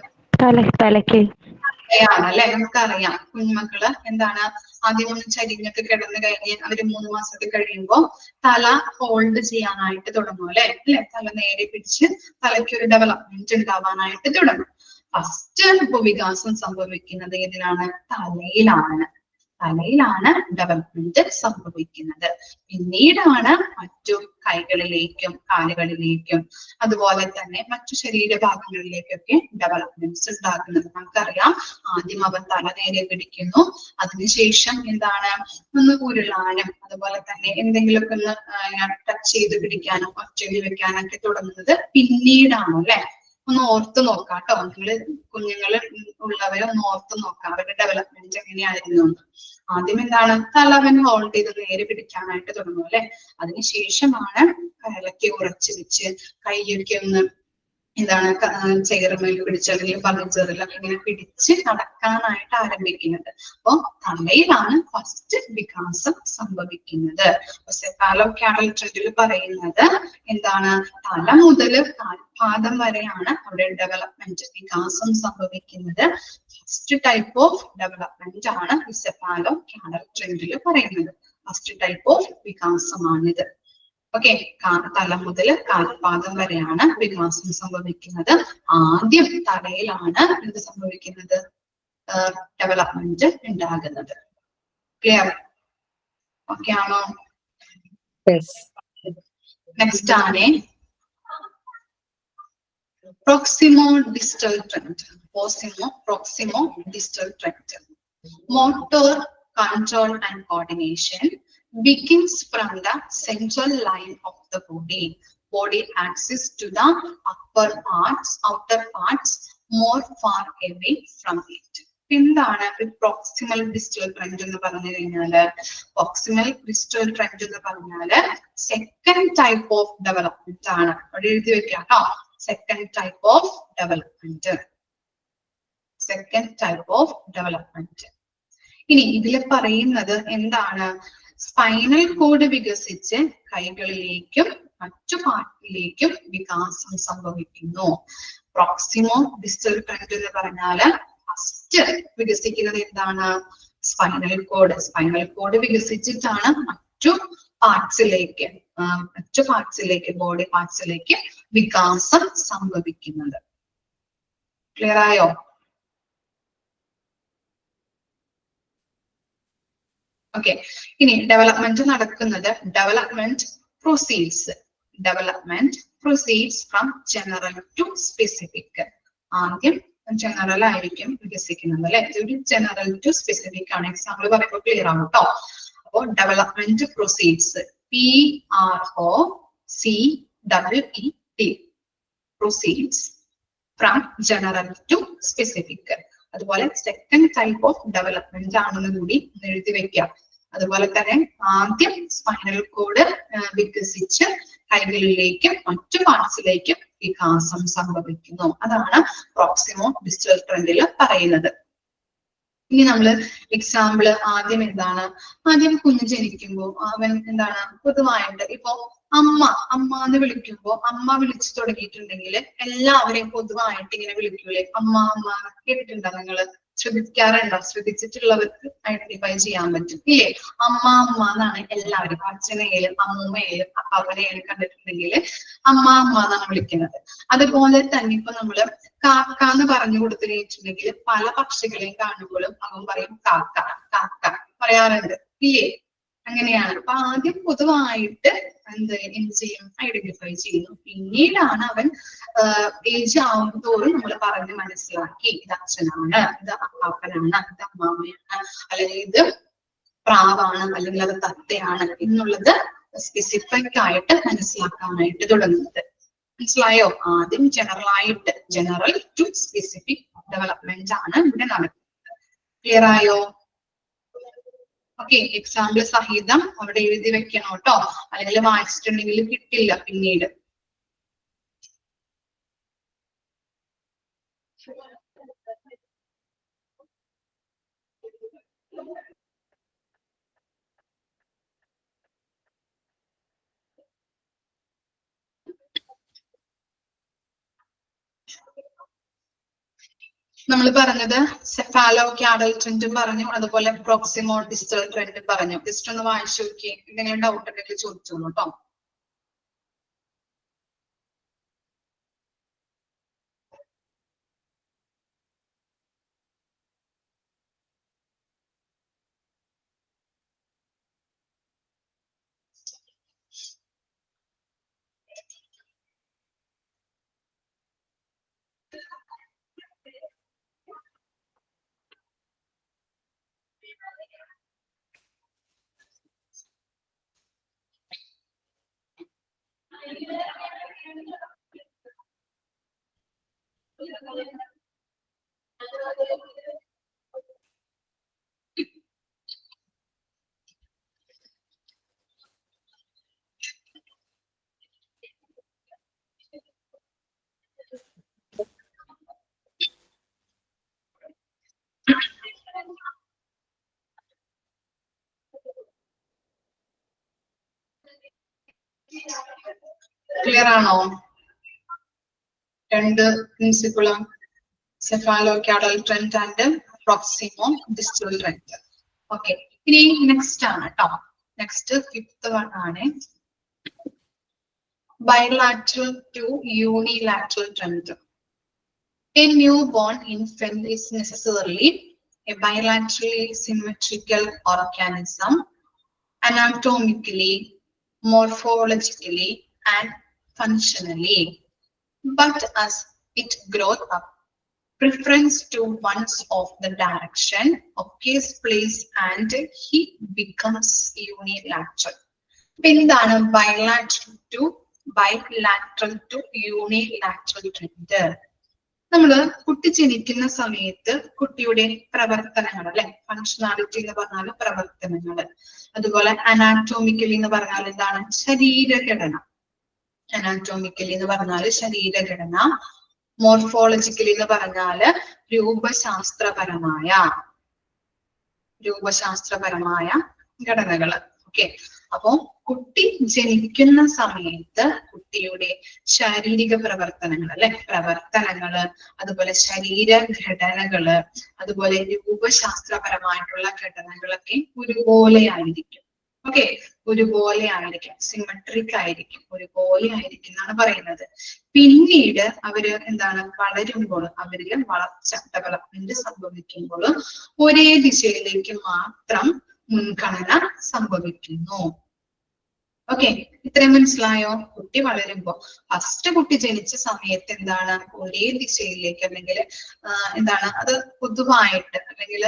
അല്ലെ, നമുക്കറിയാം കുഞ്ഞുമക്കള് എന്താണ് ആദ്യം ഒന്ന് ചരിഞ്ഞൊക്കെ കിടന്നു കഴിഞ്ഞ് അവര് 3 മാസമൊക്കെ കഴിയുമ്പോൾ തല ഹോൾഡ് ചെയ്യാനായിട്ട് തുടങ്ങും അല്ലെ. തല നേരെ പിടിച്ച് തലയ്ക്ക് ഒരു ഡെവലപ്മെന്റ് ഉണ്ടാവാനായിട്ട് തുടങ്ങും. ഫസ്റ്റ് ഇപ്പൊ വികാസം സംഭവിക്കുന്നത് ഏതിലാണ്? തലയിലാണ്. തലയിലാണ് ഡെവലപ്മെന്റ് സംഭവിക്കുന്നത്. പിന്നീടാണ് മറ്റു കൈകളിലേക്കും കാലുകളിലേക്കും അതുപോലെ തന്നെ മറ്റു ശരീരഭാഗങ്ങളിലേക്കൊക്കെ ഡെവലപ്മെന്റ്സ് ഉണ്ടാക്കുന്നത്. നമുക്കറിയാം ആദ്യം അവൻ തല നേരെ പിടിക്കുന്നു, അതിനുശേഷം എന്താണ് ഒന്ന് ഉരുളാനും അതുപോലെ തന്നെ എന്തെങ്കിലുമൊക്കെ ഒന്ന് ടച്ച് ചെയ്ത് പിടിക്കാനും ഒറ്റയിൽ വെക്കാനൊക്കെ തുടങ്ങുന്നത് പിന്നീടാണ് അല്ലെ. ഒന്ന് ഓർത്ത് നോക്കാം കേട്ടോ, നിങ്ങള് കുഞ്ഞുങ്ങൾ ഉള്ളവരെ ഒന്ന് ഓർത്ത് നോക്കാം അവരുടെ ഡെവലപ്മെന്റ് എങ്ങനെയായിരുന്നു. ആദ്യം എന്താണ് തലവൻ ഹോൾഡ് ചെയ്ത് നേരെ പിടിക്കാനായിട്ട് തുടങ്ങും അല്ലെ. അതിനുശേഷമാണ് കൈലൊക്കെ ഉറച്ചു വെച്ച് കൈയൊക്കെ ഒന്ന് എന്താണ് ചെയറുമേൽ പിടിച്ച് അല്ലെങ്കിൽ ഫർണിച്ചറിലൊക്കെ ഇങ്ങനെ പിടിച്ച് നടക്കാനായിട്ട് ആരംഭിക്കുന്നത്. അപ്പൊ തലയിലാണ് ഫസ്റ്റ് വികാസം സംഭവിക്കുന്നത്. സെഫാലോകാഡൽ ട്രെൻഡിൽ പറയുന്നത് എന്താണ്? തല മുതൽ കാൽപാദം വരെയാണ് അവിടെ ഡെവലപ്മെന്റ് വികാസം സംഭവിക്കുന്നത്. ഫസ്റ്റ് ടൈപ്പ് ഓഫ് ഡെവലപ്മെന്റ് ആണ് ഈ സെഫാലോകാഡൽ ട്രെൻഡിൽ പറയുന്നത്. ഫസ്റ്റ് ടൈപ്പ് ഓഫ് വികാസമാണിത്. ഓക്കെ, തല മുതൽ കാൽപാദം വരെയാണ് വികാസം സംഭവിക്കുന്നത്. ആദ്യം തലയിലാണ് എന്ത് സംഭവിക്കുന്നത്? ഡെവലപ്മെന്റ് ഉണ്ടാകുന്നത്. ക്ലിയർ? ഓക്കെ ആണോ? നെക്സ്റ്റ് ആണ് പ്രോക്സിമോ distal trend. പ്രോക്സിമോ distal trend. Motor control and coordination begins from the central line of the body axis to the outer parts more far away from it. എന്താണ് പ്രോക്സിമൽ ഡിസ്റ്റൽ ട്രെൻഡ് എന്ന് പറഞ്ഞു കഴിഞ്ഞാല്? Proximal distal trend എന്ന് പറഞ്ഞാല് second type of development ആണ്. അവിടെ എഴുതി വെക്കാം കേട്ടോ. Second type of development. Second type of development. ഇനി ഇതിൽ പറയുന്നത് എന്താണ്? സ്പൈനൽ കോഡ് വികസിച്ച് കൈകളിലേക്കും മറ്റു പാർട്ടിലേക്കും വികാസം സംഭവിക്കുന്നു. പ്രോക്സിമോ ഡിസ്റ്റൽ ട്രെൻഡ് എന്ന് പറഞ്ഞാല് ഫസ്റ്റ് വികസിക്കുന്നത് എന്താണ്? Spinal cord. സ്പൈനൽ കോഡ് വികസിച്ചിട്ടാണ് മറ്റു പാർട്സിലേക്ക് ബോഡി പാർട്സിലേക്ക് വികാസം സംഭവിക്കുന്നത്. ക്ലിയർ ആയോ? ഓക്കെ. ഇനി ഡെവലപ്മെന്റ് നടക്കുന്നത്, development proceeds from general to specific. ആദ്യം ജനറൽ ആയിരിക്കും വികസിക്കുന്നത് അല്ലെ. ഒരു ജനറൽ ടു സ്പെസിഫിക് ആണ്. എക്സാമ്പിൾ പറയുമ്പോൾ ക്ലിയർ ആണ് കേട്ടോ. അപ്പോൾ development proceeds, PROCEED, proceeds from general to specific. അതുപോലെ സെക്കൻഡ് ടൈപ്പ് ഓഫ് ഡെവലപ്മെന്റ് ആണെന്ന് കൂടി എഴുതി വെക്കാം. അതുപോലെ തന്നെ ആദ്യം സ്പൈനൽ കോഡ് വികസിച്ച് കൈകളിലേക്കും മറ്റു പാർട്സിലേക്കും വികാസം സംഭവിക്കുന്നു. അതാണ് പ്രോക്സിമോ ഡിസ്റ്റൽ ട്രെൻഡിൽ പറയുന്നത്. ഇനി നമ്മള് എക്സാമ്പിള് ആദ്യം എന്താണ്? ആദ്യം കുഞ്ഞ് ജനിക്കുമ്പോൾ അവൻ എന്താണ് പൊതുവായിട്ട് ഇപ്പൊ അമ്മ എന്ന് വിളിക്കുമ്പോ, അമ്മ വിളിച്ചു തുടങ്ങിയിട്ടുണ്ടെങ്കിൽ എല്ലാവരെയും പൊതുവായിട്ട് ഇങ്ങനെ വിളിക്കൂലേ? അമ്മ കേട്ടിട്ടുണ്ടോ നിങ്ങള്? ശ്രദ്ധിക്കാറുണ്ടോ? ശ്രദ്ധിച്ചിട്ടുള്ളവർക്ക് ഐഡന്റിഫൈ ചെയ്യാൻ പറ്റും ഇല്ലേ? അമ്മ എന്നാണ് എല്ലാവരും, അച്ഛനെയും അമ്മൂമ്മയെയും അപ്പാപ്പനെയും കണ്ടിട്ടുണ്ടെങ്കിൽ അമ്മ എന്നാണ് വിളിക്കുന്നത്. അതുപോലെ തന്നെ ഇപ്പൊ നമ്മള് കാക്ക എന്ന് പറഞ്ഞു കൊടുത്തിട്ടുണ്ടെങ്കിൽ പല പക്ഷികളെയും കാണുമ്പോഴും അവൻ പറയും കാക്ക പറയാറുണ്ട് ഇല്ലേ? അങ്ങനെയാണ്. അപ്പൊ ആദ്യം പൊതുവായിട്ട് എന്ത് ചെയ്യും? ഐഡന്റിഫൈ ചെയ്യുന്നു. പിന്നീടാണ് അവൻ ഏജ് ആവുന്നതോറും നമ്മൾ പറഞ്ഞ് മനസ്സിലാക്കി ഇത് അച്ഛനാണ്, ഇത് അപ്പാപ്പനാണ്, ഇത് അമ്മാമ്മയാണ്, അല്ലെങ്കിൽ ഇത് പ്രാവാണ്, അല്ലെങ്കിൽ അത് തത്തയാണ് എന്നുള്ളത് സ്പെസിഫിക് ആയിട്ട് മനസ്സിലാക്കാനായിട്ട് തുടങ്ങുന്നത്. മനസ്സിലായോ? ആദ്യം ജനറൽ ടു സ്പെസിഫിക് ഡെവലപ്മെന്റ് ആണ് ഇവിടെ നടക്കുന്നത്. ക്ലിയർ ആയോ? ഓക്കെ. എക്സാമ്പിൾ സഹിതം അവിടെ എഴുതി വെക്കണം കേട്ടോ, അല്ലെങ്കിൽ വായിച്ചിട്ടുണ്ടെങ്കിൽ കിട്ടില്ല പിന്നീട്. നമ്മൾ പറഞ്ഞത് സെഫാലോക്യാഡൽ ട്രെൻഡും പറഞ്ഞു, അതുപോലെ പ്രോക്സിമോ ഡിസ്റ്റൽ ട്രെൻഡും പറഞ്ഞു. ജസ്റ്റ് ഒന്ന് വായിച്ചു നോക്കിയേ. എന്തെങ്കിലും ഡൗട്ട് ഉണ്ടെങ്കിൽ ചോദിച്ചോളൂ കേട്ടോ. ക്ലിയർ ആണോ? രണ്ട് പ്രിൻസിപ്പിളും, cephalocaudal trend and proximodistal trend. Okay. ഇനി നെക്സ്റ്റ് ആണ് കേട്ടോ. നെക്സ്റ്റ് ഫിഫ്ത്ത് വൺ ആണ് bilateral to unilateral trend. A newborn infant is necessarily a bilaterally symmetrical organism, anatomically, morphologically, and functionally. But as it grows up, preference to one of the direction takes place and he becomes unilateral. എന്താണ് bilateral to unilateral trend? നമ്മള് കുട്ടി ജനിക്കുന്ന സമയത്ത് കുട്ടിയുടെ പ്രവർത്തനങ്ങൾ അല്ലെ, functionality എന്ന് പറഞ്ഞാൽ പ്രവർത്തനങ്ങൾ, അതുപോലെ അനാറ്റോമിക്കലി എന്ന് പറഞ്ഞാൽ എന്താണ്, ശരീരഘടന. അനാറ്റോമിക്കലി എന്ന് പറഞ്ഞാൽ ശരീരഘടന, മോർഫോളജിക്കലി എന്ന് പറഞ്ഞാല് രൂപശാസ്ത്രപരമായ ഘടനകള്. ഓക്കെ, അപ്പോ കുട്ടി ജനിക്കുന്ന സമയത്ത് കുട്ടിയുടെ ശാരീരിക പ്രവർത്തനങ്ങൾ അല്ലെ, പ്രവർത്തനങ്ങള്, അതുപോലെ ശരീരഘടനകള്, അതുപോലെ രൂപശാസ്ത്രപരമായിട്ടുള്ള ഘടനകളൊക്കെ ഒരുപോലെ ആയിരിക്കും. ഓക്കെ, ഒരുപോലെ ആയിരിക്കും, സിമെട്രിക് ആയിരിക്കും, ഒരുപോലെ ആയിരിക്കും എന്നാണ് പറയുന്നത്. പിന്നീട് അവര് എന്താണ്, വളരുമ്പോൾ അവരില് വളർച്ച, ഡെവലപ്മെന്റ് സംഭവിക്കുമ്പോൾ ഒരേ ദിശയിലേക്ക് മാത്രം മുൻഗണന സംഭവിക്കുന്നു. ഓക്കെ, ഇത്രയും മനസ്സിലായോ? കുട്ടി വളരുമ്പോ ഫസ്റ്റ് കുട്ടി ജനിച്ച സമയത്ത് എന്താണ്, ഒരേ ദിശയിലേക്ക് അല്ലെങ്കിൽ എന്താണ് അത് പൊതുവായിട്ട് അല്ലെങ്കിൽ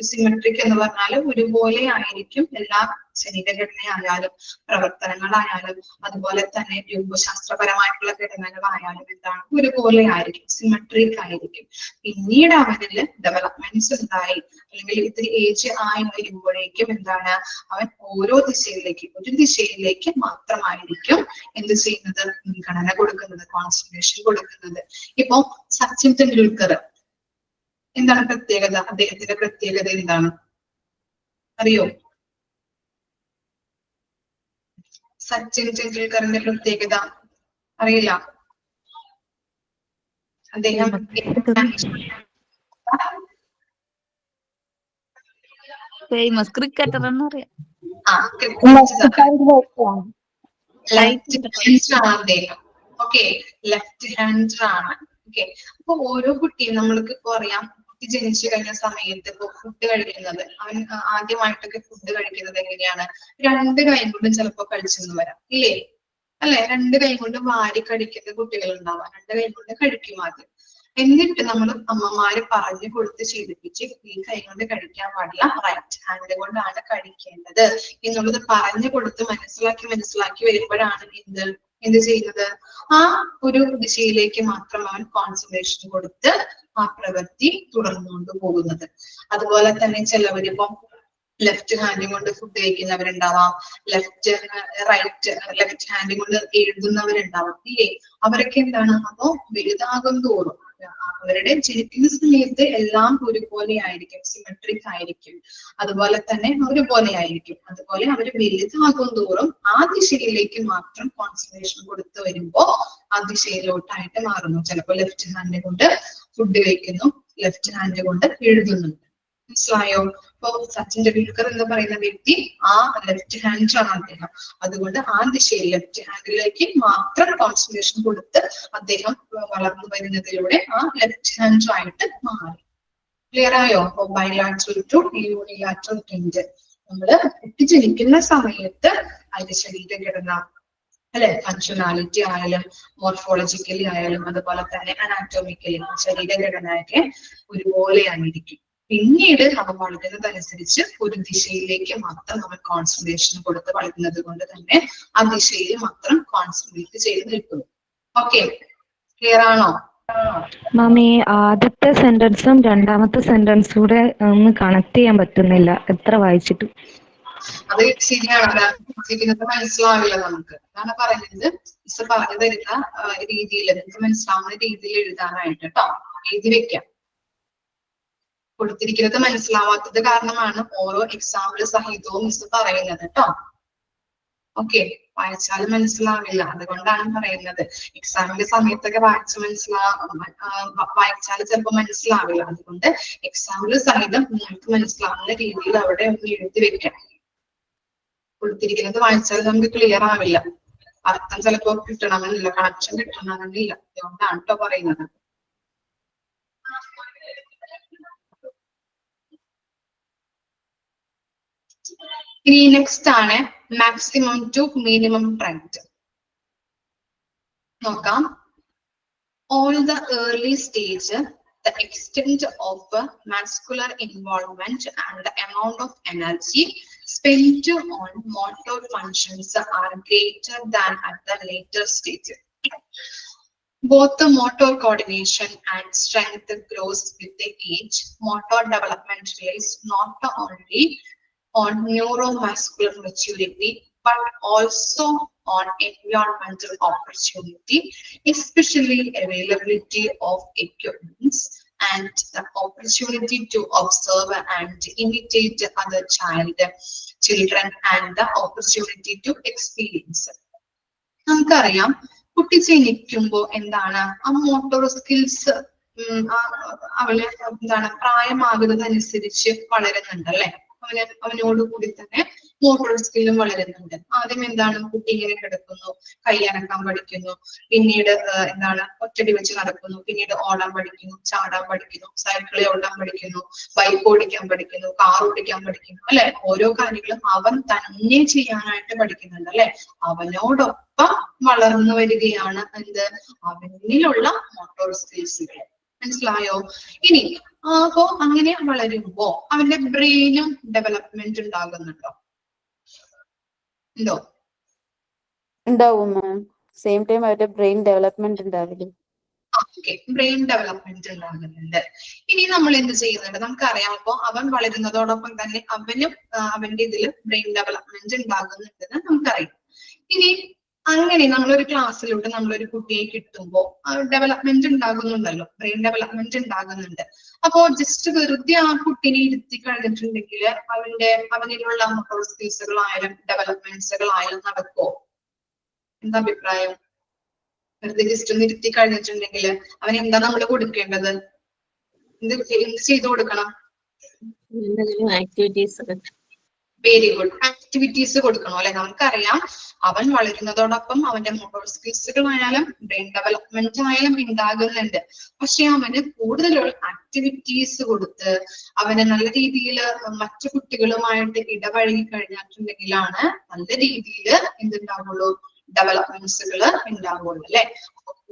സിമെട്രിക് എന്ന് പറഞ്ഞാൽ ഒരുപോലെ ആയിരിക്കും എല്ലാ ശരീരഘടനയായാലും പ്രവർത്തനങ്ങളായാലും അതുപോലെ തന്നെ രൂപശാസ്ത്രപരമായിട്ടുള്ള ഘടനകളായാലും എന്താണ് ഒരുപോലെ ആയിരിക്കും, സിമെട്രിക് ആയിരിക്കും. പിന്നീട് അവനിൽ ഡെവലപ്മെന്റ്സ് ഉണ്ടായി അല്ലെങ്കിൽ ഇത്തിരി ഏജ് ആയി വരുമ്പോഴേക്കും എന്താണ്, അവൻ ഓരോ ദിശയിലേക്ക്, ഒരു ദിശയിലേക്ക് മാത്രമായിരിക്കും എന്ത് ചെയ്യുന്നത്, മുൻഗണന കൊടുക്കുന്നത്, കോൺസെൻട്രേഷൻ കൊടുക്കുന്നത്. ഇപ്പൊ സച്ചിൻ തെണ്ടുൽക്കർ എന്താണ് പ്രത്യേകത, അദ്ദേഹത്തിന്റെ പ്രത്യേകത എന്താണ് അറിയോ? സച്ചിൻ തെണ്ടുൽക്കറിന്റെ പ്രത്യേകത അറിയില്ല? അദ്ദേഹം ഫേമസ് ക്രിക്കറ്റർ എന്നറിയാം. ലെഫ്റ്റ് ഹാൻഡർ ആണ് അദ്ദേഹം. ഓക്കെ, ലെഫ്റ്റ് ഹാൻഡർ ആണ്. ഓക്കെ, അപ്പൊ ഓരോ കുട്ടിയും നമ്മൾക്ക് ഇപ്പൊ അറിയാം, കുട്ടി ജനിച്ചു കഴിഞ്ഞ സമയത്ത് ഇപ്പൊ ഫുഡ് കഴിക്കുന്നത്, അവൻ ആദ്യമായിട്ടൊക്കെ ഫുഡ് കഴിക്കുന്നത് എങ്ങനെയാണ്, രണ്ട് കൈ കൊണ്ടും ചിലപ്പോ കഴിച്ചെന്ന് വരാം, ഇല്ലേ? അല്ലെ, രണ്ട് കൈ കൊണ്ട് വാരി കഴിക്കുന്ന കുട്ടികൾ ഉണ്ടാവാം, രണ്ട് കൈ കൊണ്ട് കഴിക്കും ആദ്യം. എന്നിട്ട് നമ്മൾ അമ്മമാര് പറഞ്ഞു കൊടുത്ത് ശീലിപ്പിച്ച് ഈ കൈ കൊണ്ട് കഴിക്കാൻ പാടില്ല, റൈറ്റ് ഹാൻഡ് കൊണ്ടാണ് കഴിക്കേണ്ടത് എന്നുള്ളത് പറഞ്ഞു കൊടുത്ത് മനസ്സിലാക്കി വരുമ്പോഴാണ് എന്ത് ചെയ്യുന്നത്, ആ ഒരു ദിശയിലേക്ക് മാത്രം അവൻ കോൺസെൻട്രേഷൻ കൊടുത്ത് ആ പ്രവൃത്തി തുടർന്നുകൊണ്ട് പോകുന്നത്. അതുപോലെ തന്നെ ചിലവരിപ്പം ലെഫ്റ്റ് ഹാൻഡ് കൊണ്ട് ഫുഡ് കഴിക്കുന്നവരുണ്ടാവാം, ലെഫ്റ്റ് ഹാൻഡ് കൊണ്ട് എഴുതുന്നവരുണ്ടാവാം, ഇല്ലേ? അവരൊക്കെ എന്താണ്, അപ്പോ വലുതാകും തോറും അവരുടെ ജനിക്കുന്ന സമയത്ത് എല്ലാം ഒരുപോലെ ആയിരിക്കും, സിമെട്രിക് ആയിരിക്കും, അതുപോലെ തന്നെ ഒരുപോലെ ആയിരിക്കും. അതുപോലെ അവർ വലുതാകും തോറും ആ ദിശയിലേക്ക് മാത്രം കോൺസെൻട്രേഷൻ കൊടുത്തു വരുമ്പോ ആ ദിശയിലോട്ടായിട്ട് മാറുന്നു. ചിലപ്പോൾ ലെഫ്റ്റ് ഹാൻഡ് കൊണ്ട് ഫുഡ് കഴിക്കുന്നു, ലെഫ്റ്റ് ഹാൻഡ് കൊണ്ട് എഴുതുന്നുണ്ട്. മനസ്സിലായോ? ഇപ്പൊ സച്ചിൻ ടെണ്ടുൽക്കർ എന്ന് പറയുന്ന വ്യക്തി ആ ലെഫ്റ്റ് ഹാൻഡ് ആണ് അദ്ദേഹം. അതുകൊണ്ട് ആ ദിശയിൽ ലെഫ്റ്റ് ഹാൻഡിലേക്ക് മാത്രം കോൺസെൻട്രേഷൻ കൊടുത്ത് അദ്ദേഹം വളർന്നു വരുന്നതിലൂടെ ആ ലെഫ്റ്റ് ഹാൻഡ് ആയിട്ട് മാറി. ക്ലിയർ ആയോ? അപ്പൊ ബൈലാറ്ററൽ ടു യൂണിലാറ്ററൽ ടെൻഡ്. നമ്മള് കുട്ടി ജനിക്കുന്ന സമയത്ത് അതിന്റെ ശരീരഘടന അല്ലെ, ഫങ്ഷണാലിറ്റി ആയാലും മോർഫോളജിക്കലി ആയാലും അതുപോലെ തന്നെ അനാറ്റോമിക്കലി ശരീരഘടനയൊക്കെ ഒരുപോലെയായിരിക്കും. പിന്നീട് അവൻ വളരുന്നതനുസരിച്ച് ഒരു ദിശയിലേക്ക് മാത്രം നമ്മൾ കോൺസെൻട്രേഷൻ കൊടുത്ത് വളരുന്നത് കൊണ്ട് തന്നെ ആ ദിശയിൽ മാത്രം കോൺസെൻട്രേറ്റ് ചെയ്ത് നിൽക്കുന്നു. ഓക്കെ, ക്ലിയർ ആണോ? മാമി, ആദ്യത്തെ സെന്റൻസും രണ്ടാമത്തെ സെന്റൻസും കൂടെ ഒന്ന് കണക്ട് ചെയ്യാൻ പറ്റുന്നില്ല എത്ര വായിച്ചിട്ടും. അത് ശരിയാണ്, മനസ്സിലാവില്ല നമുക്ക്. അതാണ് പറയുന്നത്, മിസ് പറഞ്ഞു തരുന്ന രീതിയിൽ നിങ്ങൾക്ക് മനസ്സിലാവുന്ന രീതിയിൽ എഴുതാനായിട്ട് കേട്ടോ, എഴുതി വെക്കാം. കൊടുത്തിരിക്കുന്നത് മനസ്സിലാവാത്തത് കാരണമാണ് ഓരോ എക്സാമ്പിൾ സഹിതവും മിസ് പറയുന്നത് കേട്ടോ. ഓക്കെ, വായിച്ചാൽ മനസ്സിലാവില്ല, അതുകൊണ്ടാണ് പറയുന്നത്. എക്സാമിന്റെ സമയത്തൊക്കെ വായിച്ചാൽ ചിലപ്പോൾ മനസ്സിലാവില്ല. അതുകൊണ്ട് എക്സാമ്പിൾ സഹിതം നിങ്ങൾക്ക് മനസ്സിലാവുന്ന രീതിയിൽ അവിടെ ഒന്ന് എഴുതി വെക്കണം. കൊടുത്തിരിക്കുന്നത് വായിച്ചാൽ നമുക്ക് ക്ലിയർ ആവില്ല, അർത്ഥം ചിലപ്പോ കിട്ടണമെന്നില്ല, കണക്ഷൻ കിട്ടണമെന്നില്ല. അതുകൊണ്ടാണ് കേട്ടോ പറയുന്നത്. ഇനി നെക്സ്റ്റ് ആണ് മാക്സിമം ടു മിനിമം ട്രെൻഡ്. നോക്കാം. All the early stage, the extent of muscular involvement and the amount of energy spent on motor functions are greater than at the later stage. Both the motor coordination and strength grows with the age. Motor development relies not only on neuromuscular maturity but also on environmental opportunity, especially availability of equipments and the opportunity to observe and imitate other children and the opportunity to experience. നമുക്കറിയാം കുട്ടി ജനിക്കുമ്പോ എന്താണ് ആ motor skills അവള് എന്താണ് പ്രായമാകുന്നതനുസരിച്ച് വളരുന്നുണ്ട് അല്ലെ. അവനോട് കൂടി തന്നെ മോട്ടോർ സ്കില്ലും വളരുന്നുണ്ട്. ആദ്യം എന്താണ് കുട്ടി ഇങ്ങനെ കിടക്കുന്നു, കൈയനക്കാൻ പഠിക്കുന്നു, പിന്നീട് എന്താണ് ഒറ്റടി വെച്ച് നടക്കുന്നു, പിന്നീട് ഓടാൻ പഠിക്കുന്നു, ചാടാൻ പഠിക്കുന്നു, സൈക്കിളിൽ ഓടാൻ പഠിക്കുന്നു, ബൈക്ക് ഓടിക്കാൻ പഠിക്കുന്നു, കാർ ഓടിക്കാൻ പഠിക്കുന്നു അല്ലെ. ഓരോ കാര്യങ്ങളും അവൻ തന്നെ ചെയ്യാനായിട്ട് പഠിക്കുന്നുണ്ട് അല്ലെ. അവനോടൊപ്പം വളർന്നു വരികയാണ് എന്ത് അവനിലുള്ള മോട്ടോർ സ്കിൽസുകൾ. മനസ്സിലായോ? ഇനി അപ്പോ അങ്ങനെ വളരുമ്പോ അവന്റെ ബ്രെയിനും ഡെവലപ്മെന്റ് ഉണ്ടാകുന്നുണ്ടോ? ഉണ്ടോ? ഉണ്ടാവും മാം. സെയിം ടൈം അവരുടെ ബ്രെയിൻ ഡെവലപ്മെന്റ് ഉണ്ടാവില്ലേ? ഓക്കെ, ബ്രെയിൻ ഡെവലപ്മെന്റ് ഉണ്ടാകുന്നുണ്ട്. ഇനി നമ്മൾ എന്ത് ചെയ്യുന്നുണ്ട് നമുക്കറിയാം. അപ്പോ അവൻ വളരുന്നതോടൊപ്പം തന്നെ അവനും അവന്റെ ഇതിൽ ബ്രെയിൻ ഡെവലപ്മെന്റ് ഉണ്ടാകുന്നുണ്ടെന്ന് നമുക്കറിയാം. ഇനി അങ്ങനെ നമ്മളൊരു ക്ലാസ്സിലൂടെ നമ്മളൊരു കുട്ടിയെ കിട്ടുമ്പോ ഡെവലപ്മെന്റ് ഉണ്ടാകുന്നുണ്ടല്ലോ, ബ്രെയിൻ ഡെവലപ്മെന്റ് ഉണ്ടാകുന്നുണ്ട്. അപ്പോ ജസ്റ്റ് വെറുതെ ആ കുട്ടീനെ ഇരുത്തി കഴിഞ്ഞിട്ടുണ്ടെങ്കിൽ അവനിലുള്ള മോട്ടോർ സ്കിൽസുകളായാലും ഡെവലപ്മെന്റ്സുകളായാലും നടക്കുമോ? എന്താ അഭിപ്രായം? വെറുതെ ജസ്റ്റ് ഒന്ന് ഇരുത്തി കഴിഞ്ഞിട്ടുണ്ടെങ്കിൽ അവൻ എന്താ നമ്മൾ കൊടുക്കേണ്ടത്? എന്ത് ചെയ്തു കൊടുക്കണം? വെരി ഗുഡ്, ആക്ടിവിറ്റീസ് കൊടുക്കണം അല്ലെ. നമുക്കറിയാം അവൻ വളരുന്നതോടൊപ്പം അവന്റെ മോട്ടോർ സ്കിൽസുകളായാലും ബ്രെയിൻ ഡെവലപ്മെന്റ് ആയാലും ഉണ്ടാകുന്നുണ്ട്. പക്ഷെ അവന് കൂടുതലുള്ള ആക്ടിവിറ്റീസ് കൊടുത്ത് അവന് നല്ല രീതിയിൽ മറ്റു കുട്ടികളുമായിട്ട് ഇടപഴകി കഴിഞ്ഞിട്ടുണ്ടെങ്കിലാണ് നല്ല രീതിയിൽ എന്തുണ്ടാവുള്ളൂ, ഡെവലപ്മെന്റ്സുകൾ ഉണ്ടാവുള്ളൂ അല്ലെ.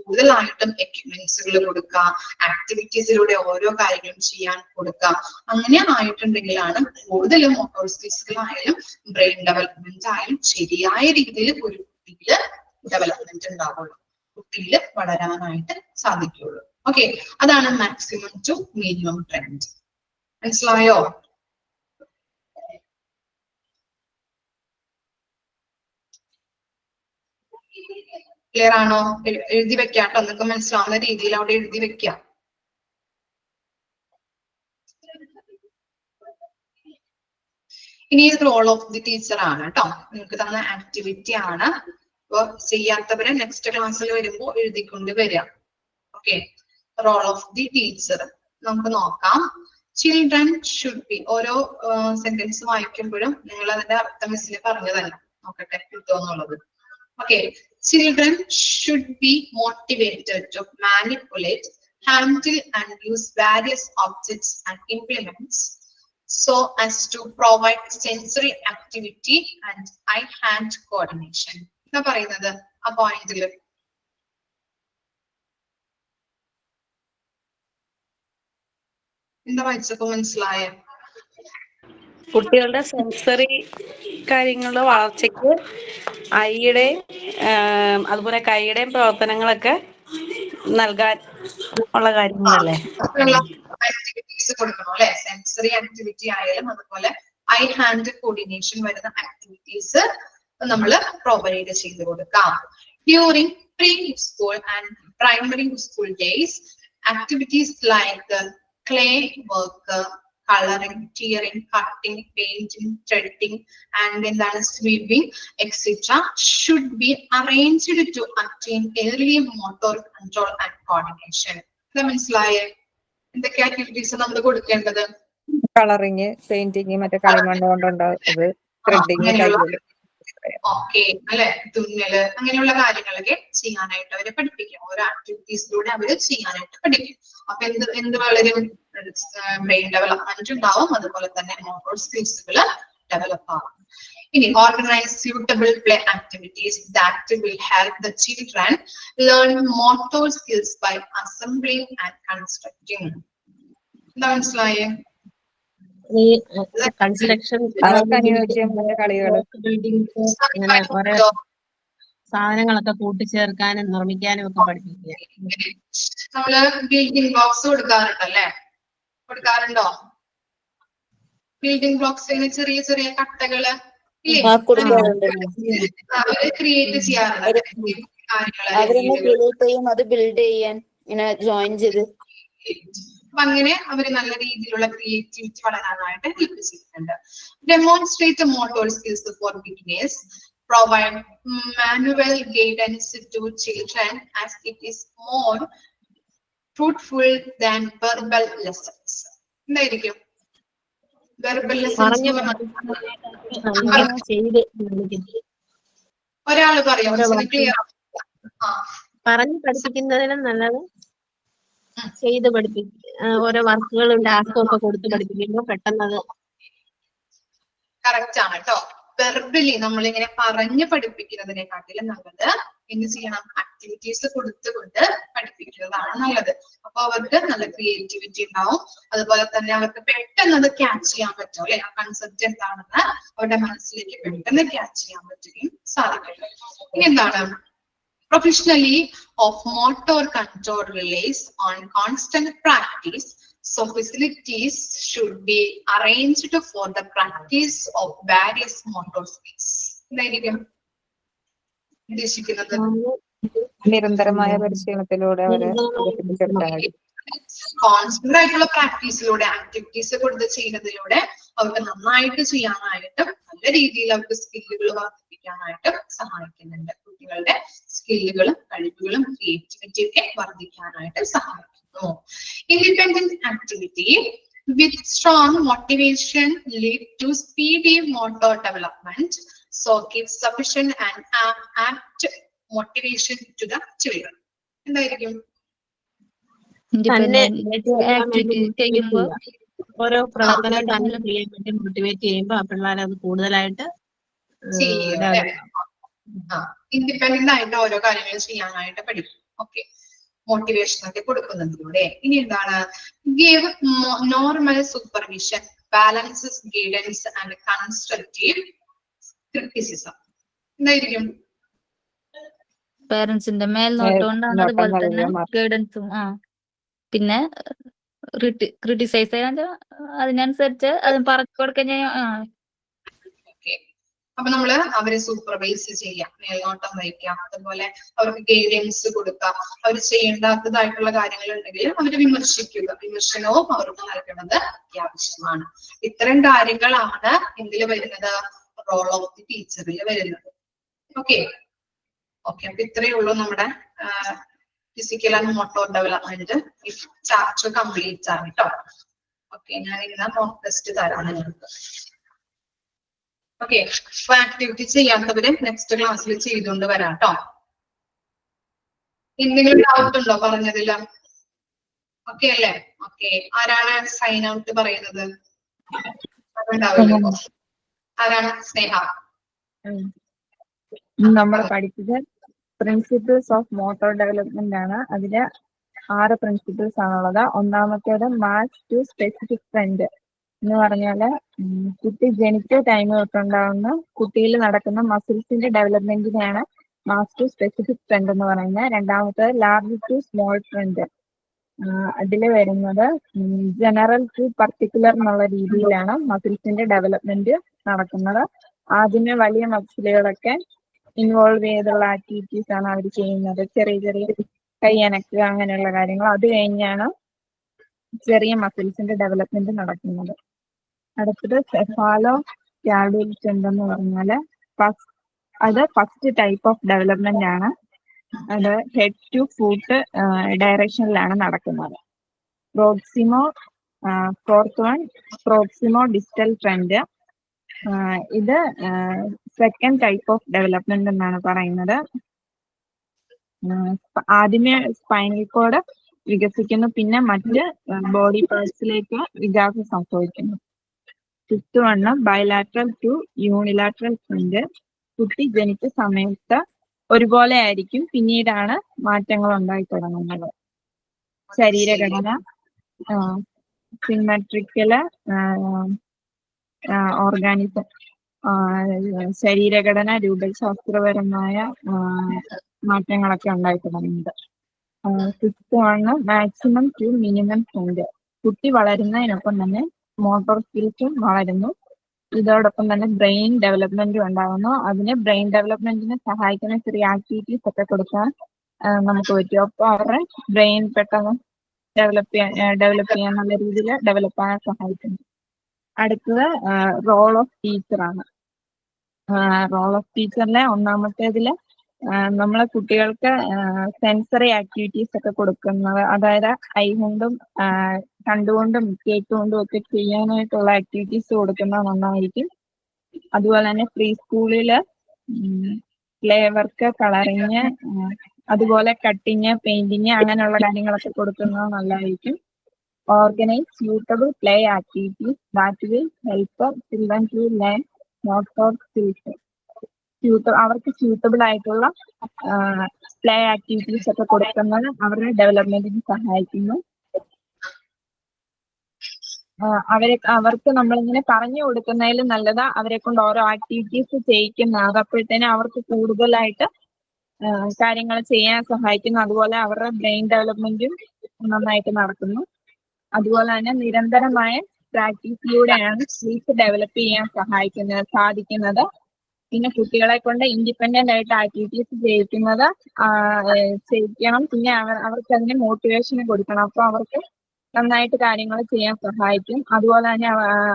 കൂടുതലായിട്ടും എക്യുപ്മെന്റ്സുകൾ കൊടുക്കുക, ആക്ടിവിറ്റീസിലൂടെ ഓരോ കാര്യങ്ങളും ചെയ്യാൻ കൊടുക്കുക. അങ്ങനെ ആയിട്ടുണ്ടെങ്കിലാണ് കൂടുതലും മോട്ടോർ സ്കിൽസുകളായാലും ബ്രെയിൻ ഡെവലപ്മെന്റ് ആയാലും ശരിയായ രീതിയിൽ ഒരു കുട്ടിയില് ഡെവലപ്മെന്റ് ഉണ്ടാവുള്ളൂ, കുട്ടിയിൽ വളരാനായിട്ട് സാധിക്കുള്ളൂ. ഓക്കെ, അതാണ് മാക്സിമം ടു മിനിമം ട്രെൻഡ്. മനസ്സിലായോ? ക്ലിയർ ആണോ? എഴുതി വെക്കാട്ടോ, നിങ്ങൾക്ക് മനസ്സിലാവുന്ന രീതിയിൽ അവിടെ എഴുതി വെക്കാം. ഇനി റോൾ ഓഫ് ദി ടീച്ചർ ആണ് കേട്ടോ, നിങ്ങൾക്ക് തന്ന ആക്ടിവിറ്റി ആണ്. അപ്പൊ ചെയ്യാത്തവരെ നെക്സ്റ്റ് ക്ലാസ്സിൽ വരുമ്പോ എഴുതിക്കൊണ്ട് വരാം. Okay, role of the teacher നമുക്ക് നോക്കാം. ചിൽഡ്രൻ ഷുഡ് ബി, ഓരോ സെന്റൻസ് വായിക്കുമ്പോഴും നിങ്ങൾ അതിന്റെ അർത്ഥം മിസ്സിൽ പറഞ്ഞു തന്നെ നോക്കട്ടെ കിട്ടുമെന്നുള്ളത്. Okay, children should be motivated to manipulate, handle and use various objects and implements so as to provide sensory activity and eye-hand coordination. എന്താ പറയുന്നത് ആ പോയിന്റില്? എന്താ വായിച്ചപ്പോ മനസ്സിലായേ? കുട്ടികളുടെ സെൻസറി കാര്യങ്ങളുടെ വളർച്ചയ്ക്ക് ഐയുടെ അതുപോലെ കൈയുടെയും പ്രവർത്തനങ്ങളൊക്കെ നൽകാൻ ഉള്ള കാര്യങ്ങളല്ലേ? ആക്ടിവിറ്റീസ് കൊടുക്കണം അല്ലെ. സെൻസറി ആക്ടിവിറ്റി ആയാലും അതുപോലെ ഐ ഹാൻഡ് കോർഡിനേഷൻ വരുന്ന ആക്ടിവിറ്റീസ് നമ്മൾ പ്രൊവൈഡ് ചെയ്ത് കൊടുക്കാം. During pre school and primary school days activities like clay work, coloring, tearing, cutting, painting, threading, and then sweeping, etc. should be arranged to attain early motor control and coordination. മനസ്സിലായേ? എന്തൊക്കെ activities നമ്മൾ കൊടുക്കേണ്ടത്? Colouring, painting, മറ്റേ കളിമണ്ണ് കൊണ്ടുണ്ടാകുന്നത്, threading, okay അല്ലെ, തുന്നല്, അങ്ങനെയുള്ള കാര്യങ്ങളൊക്കെ ചെയ്യാനായിട്ട് അവരെ പഠിപ്പിക്കും. ഓരോ ആക്ടിവിറ്റീസിലൂടെ അവര് ചെയ്യാനായിട്ട് പഠിക്കും. അപ്പൊ എന്ത് വളരും? ബ്രെയിൻ ഡെവലപ്മെന്റ് ഉണ്ടാവും, അതുപോലെ തന്നെ മോട്ടോർ സ്കിൽസുകൾ ഡെവലപ്പ് ആവും. ഇനി organise suitable play activities that will help the children learn motor skills by assembling and constructing. എന്താ മനസ്സിലായേ? കൺസ്ട്രക്ഷൻ, അതൊക്കെ അനുയോജ്യമായ കളികൾ, അങ്ങനെ ഓരോ സാധനങ്ങളൊക്കെ കൂട്ടിച്ചേർക്കാനും നിർമ്മിക്കാനും ഒക്കെ പഠിപ്പിക്കുക. നമ്മള് ബിൽഡിംഗ് ബ്ലോക്സ് കൊടുക്കാറുണ്ടല്ലേ? കൊടുക്കാറുണ്ടോ? ബിൽഡിംഗ് ബ്ലോക്സിന് ചെറിയ ചെറിയ കട്ടകള് ഇല്ലേ? കൊടുക്കാറുണ്ട്. അവര് ക്രിയേറ്റ് ചെയ്യാറുണ്ട് അവരെന്നെ ക്രിയേറ്റ് ചെയ്യും, അത് ബിൽഡ് ചെയ്യാൻ ഇങ്ങനെ ജോയിൻ ചെയ്ത്. അപ്പൊ അങ്ങനെ അവര് നല്ല രീതിയിലുള്ള ക്രിയേറ്റിവിറ്റി വളരാനായിട്ട് ഹെൽപ്പ് ചെയ്യുന്നുണ്ട്. Demonstrate motor skills for beginners, provide manual guidance to children as it is more fruitful than verbal lessons. എന്തായിരിക്കും വെർബൽ ലെസൺസ്? ഒരാള് പറയോ? ക്ലിയർ? പറഞ്ഞു പഠിപ്പിക്കുന്നതിനും നല്ലത് ചെയ്ത് ഓരോ വർക്കുകളും ടാസ്കും ഒക്കെ കൊടുത്ത് പഠിപ്പിക്കുമ്പോൾ പെട്ടെന്ന് കറക്റ്റ് ആണ് കേട്ടോ. വെർബലി നമ്മളിങ്ങനെ പറഞ്ഞ് പഠിപ്പിക്കുന്നതിനെക്കാട്ടിലും നല്ലത് എന്ത് ചെയ്യണം? ആക്ടിവിറ്റീസ് കൊടുത്തുകൊണ്ട് പഠിപ്പിക്കുന്നതാണ് നല്ലത്. അപ്പൊ അവർക്ക് നല്ല ക്രിയേറ്റിവിറ്റി ഉണ്ടാവും. അതുപോലെ തന്നെ അവർക്ക് പെട്ടെന്ന് അത് ക്യാച്ച് ചെയ്യാൻ പറ്റും അല്ലെ? ആ കൺസെപ്റ്റ് എന്താണെന്ന് അവരുടെ മനസ്സിലേക്ക് പെട്ടെന്ന് ക്യാച്ച് ചെയ്യാൻ പറ്റുകയും സാധിക്കും. ഇനി എന്താണ്? Professionally of motor control relies on constant practice, so facilities should be arranged for the practice of various motor skills. എന്തായിരിക്കും ഉദ്ദേശിക്കുന്നത്? നിരന്തരമായ പരിശീലനത്തിലൂടെ അവരെ വികസിപ്പിച്ചെടുക്കാൻ കഴിയും. കോൺസ്റ്റന്റ് ആയിട്ടുള്ള പ്രാക്ടീസിലൂടെ, ആക്ടിവിറ്റീസ് കൊടുത്ത് ചെയ്യുന്നതിലൂടെ അവർക്ക് നന്നായിട്ട് ചെയ്യാനായിട്ടും നല്ല രീതിയിൽ അവർക്ക് സ്കില്ലുകൾ വർദ്ധിപ്പിക്കാനായിട്ടും സഹായിക്കുന്നുണ്ട്. കുട്ടികളുടെ സ്കില്ലുകളും കഴിവുകളും ക്രിയേറ്റിവിറ്റിയും ഒക്കെ വർദ്ധിക്കാനായിട്ട് സഹായിക്കുന്നു. Independent activity with strong motivation lead to speedy motor development, so give sufficient and apt motivation to the children. എന്തായിരിക്കും? ചെയ്യുമ്പോൾ ഓരോ പ്രവർത്തനം തന്നെ ചെയ്യാൻ വേണ്ടി മോട്ടിവേറ്റ് ചെയ്യുമ്പോൾ ആ പിള്ളേരെ അത് കൂടുതലായിട്ട് ഇൻഡിപെൻഡന്റ് ആയിട്ട് ഓരോ കാര്യങ്ങൾ ചെയ്യാനായിട്ട് പഠിക്കും. ഓക്കെ, മോട്ടിവേഷൻ ഒക്കെ കൊടുക്കുന്നതിലൂടെ. ഇനി എന്താണ്? Give normal supervision, balances guidance and constructive criticism. എന്തായിരിക്കും? പേരൻസിന്റെ മേൽനോട്ടം ഉണ്ടാകും, അതുപോലെ തന്നെ ഗൈഡൻസും. പിന്നെ ക്രിട്ടിസൈസ് ചെയ്യാൻ അതിനനുസരിച്ച് അത് പറഞ്ഞു കൊടുക്കാൻ. അപ്പൊ നമ്മള് അവരെ സൂപ്പർവൈസ് ചെയ്യാം, മേൽനോട്ടം വഹിക്കാം, അതുപോലെ അവർക്ക് ഗൈഡൻസ് കൊടുക്കാം. അവർ ചെയ്യേണ്ടാത്തതായിട്ടുള്ള കാര്യങ്ങൾ ഉണ്ടെങ്കിൽ അവര് വിമർശിക്കുക. വിമർശനവും അവർക്ക് നൽകുന്നത് അത്യാവശ്യമാണ്. ഇത്തരം കാര്യങ്ങളാണ് എന്തില് വരുന്നത്? റോൾ ഓഫ് ദി ടീച്ചറിൽ വരുന്നത്. ഓക്കെ ഓക്കെ അപ്പൊ ഇത്രയേ ഉള്ളൂ നമ്മുടെ physical and motor development chapter complete ആണ് കേട്ടോ. ഓക്കെ, ഞാൻ ഇന്ന് മോക്ക് ടെസ്റ്റ് തരാം നിങ്ങൾക്ക്. ഓക്കെ, അപ്പൊ ആക്ടിവിറ്റി ചെയ്യാത്തവര് നെക്സ്റ്റ് ക്ലാസ്സിൽ ചെയ്തുകൊണ്ട് വരാം കേട്ടോ. എന്തെങ്കിലും ഡൗട്ട് ഉണ്ടോ പറഞ്ഞതില്ല? ഓക്കെ അല്ലേ? ഓക്കെ, ആരാണ് സൈൻ ഔട്ട് പറയുന്നത്? ആരാണ്? സ്നേഹ. നമ്മൾ പഠിച്ചത് പ്രിൻസിപ്പിൾസ് ഓഫ് മോട്ടോർ ഡെവലപ്മെന്റ് ആണ്. അതില് 6 പ്രിൻസിപ്പിൾസ് ആണുള്ളത്. ഒന്നാമത്തേത് മാച്ച് ടു സ്പെസിഫിക് ട്രെൻഡ് എന്ന് പറഞ്ഞാല് കുട്ടി ജനിച്ച ടൈം തൊട്ടുണ്ടാകുന്ന കുട്ടിയിൽ നടക്കുന്ന മസിൽസിന്റെ ഡെവലപ്മെന്റിനെയാണ് മാച്ച് ടു സ്പെസിഫിക് ട്രെൻഡ് എന്ന് പറയുന്നത്. രണ്ടാമത്തേത് ലാർജ് ടു സ്മോൾ ട്രെൻഡ്. അതില് വരുന്നത് ജനറൽ ടു പർട്ടിക്കുലർ എന്നുള്ള രീതിയിലാണ് മസിൽസിന്റെ ഡെവലപ്മെന്റ് നടക്കുന്നത്. ആദ്യമേ വലിയ മസിലുകളൊക്കെ ഇൻവോൾവ് ചെയ്തുള്ള ആക്ടിവിറ്റീസ് ആണ് അവർ ചെയ്യുന്നത്. ചെറിയ ചെറിയ കൈ അനക്കുക അങ്ങനെയുള്ള കാര്യങ്ങൾ. അത് കഴിഞ്ഞാണ് ചെറിയ മസിൽസിന്റെ ഡെവലപ്മെന്റ് നടക്കുന്നത്. അടുത്തത് സെഫാലോ ക്യാഡുവൽ ട്രെൻഡ് എന്ന് പറഞ്ഞാല് അത് ഫസ്റ്റ് ടൈപ്പ് ഓഫ് ഡെവലപ്മെന്റ് ആണ്. അത് ഹെഡ് ടു ഫൂട്ട് ഡയറക്ഷനിലാണ് നടക്കുന്നത്. പ്രോക്സിമോ ഡിസ്റ്റൽ ട്രെൻഡ്, ഇത് സെക്കൻഡ് ടൈപ്പ് ഓഫ് ഡെവലപ്മെന്റ് എന്നാണ് പറയുന്നത്. ആദ്യമേ സ്പൈനൽ കോഡ് വികസിക്കുന്നു, പിന്നെ മറ്റ് ബോഡി പാർട്സിലേക്ക് വികാസം സംഭവിക്കുന്നു. Fifth one bilateral to unilateral trend. കുട്ടി ജനിച്ച സമയത്ത് ഒരുപോലെ ആയിരിക്കും, പിന്നീടാണ് മാറ്റങ്ങൾ ഉണ്ടായി തുടങ്ങുന്നത്. ശരീരഘടന, സിമെട്രിക്കല് ഓർഗാനിസം ശരീരഘടന രൂപശാസ്ത്രപരമായ മാറ്റങ്ങളൊക്കെ ഉണ്ടായി തുടങ്ങുന്നത്. ഫിഫ്ത്ത് ആണ് മാക്സിമം ടു മിനിമം സ്ട്രെങ്ത്. കുട്ടി വളരുന്നതിനൊപ്പം തന്നെ മോട്ടോർ സ്കിൽസും വളരുന്നു. ഇതോടൊപ്പം തന്നെ ബ്രെയിൻ ഡെവലപ്മെന്റും ഉണ്ടാകുന്നു. അതിന് ബ്രെയിൻ ഡെവലപ്മെന്റിന് സഹായിക്കുന്ന ചെറിയ ആക്ടിവിറ്റീസ് ഒക്കെ കൊടുക്കാൻ നമുക്ക് പറ്റും. അപ്പോൾ അവരുടെ ബ്രെയിൻ പെട്ടെന്ന് ഡെവലപ്പ് ചെയ്യാൻ നല്ല രീതിയിൽ ഡെവലപ്പ് ആകാൻ സഹായിക്കുന്നു. അടുത്തത് റോൾ ഓഫ് ടീച്ചറാണ്. റോൾ ഓഫ് ടീച്ചറിലെ ഒന്നാമത്തേതിൽ നമ്മളെ കുട്ടികൾക്ക് സെൻസറി ആക്ടിവിറ്റീസ് ഒക്കെ കൊടുക്കുന്നത്, അതായത് കൈ കൊണ്ടും കണ്ടുകൊണ്ടും കേട്ടുകൊണ്ടും ഒക്കെ ചെയ്യാനായിട്ടുള്ള ആക്ടിവിറ്റീസ് കൊടുക്കുന്നത് നന്നായിരിക്കും. അതുപോലെ തന്നെ പ്രീ സ്കൂളില് പ്ലേ വർക്ക്, കളറിങ്, അതുപോലെ കട്ടിങ്, പെയിന്റിങ് അങ്ങനെയുള്ള കാര്യങ്ങളൊക്കെ കൊടുക്കുന്നത് നല്ലതായിരിക്കും. Organise suitable play activities that will help children to learn motor skills. അവർക്ക് സ്യൂട്ടബിൾ ആയിട്ടുള്ള പ്ലേ ആക്ടിവിറ്റീസ് ഒക്കെ കൊടുക്കുന്നത് അവരുടെ ഡെവലപ്മെന്റിന് സഹായിക്കുന്നു. അവർക്ക് നമ്മളിങ്ങനെ പറഞ്ഞു കൊടുക്കുന്നതിലും നല്ലതാ അവരെ കൊണ്ട് ഓരോ ആക്ടിവിറ്റീസ് ചെയ്യിക്കുന്നത്. അപ്പോഴത്തേനും അവർക്ക് കൂടുതലായിട്ട് കാര്യങ്ങൾ ചെയ്യാൻ സഹായിക്കുന്നു. അതുപോലെ അവരുടെ ബ്രെയിൻ ഡെവലപ്മെന്റും നന്നായിട്ട് നടക്കുന്നു. അതുപോലെ തന്നെ നിരന്തരമായ പ്രാക്ടീസിലൂടെയാണ് സ്കിൽസ് ഡെവലപ്പ് ചെയ്യാൻ സാധിക്കുന്നത്. പിന്നെ കുട്ടികളെ കൊണ്ട് ഇൻഡിപെൻഡന്റ് ആയിട്ട് ആക്ടിവിറ്റീസ് ചെയ്യിക്കണം. പിന്നെ അവർക്ക് അതിന് മോട്ടിവേഷൻ കൊടുക്കണം. അപ്പൊ അവർക്ക് നന്നായിട്ട് കാര്യങ്ങൾ ചെയ്യാൻ സഹായിക്കും. അതുപോലെ തന്നെ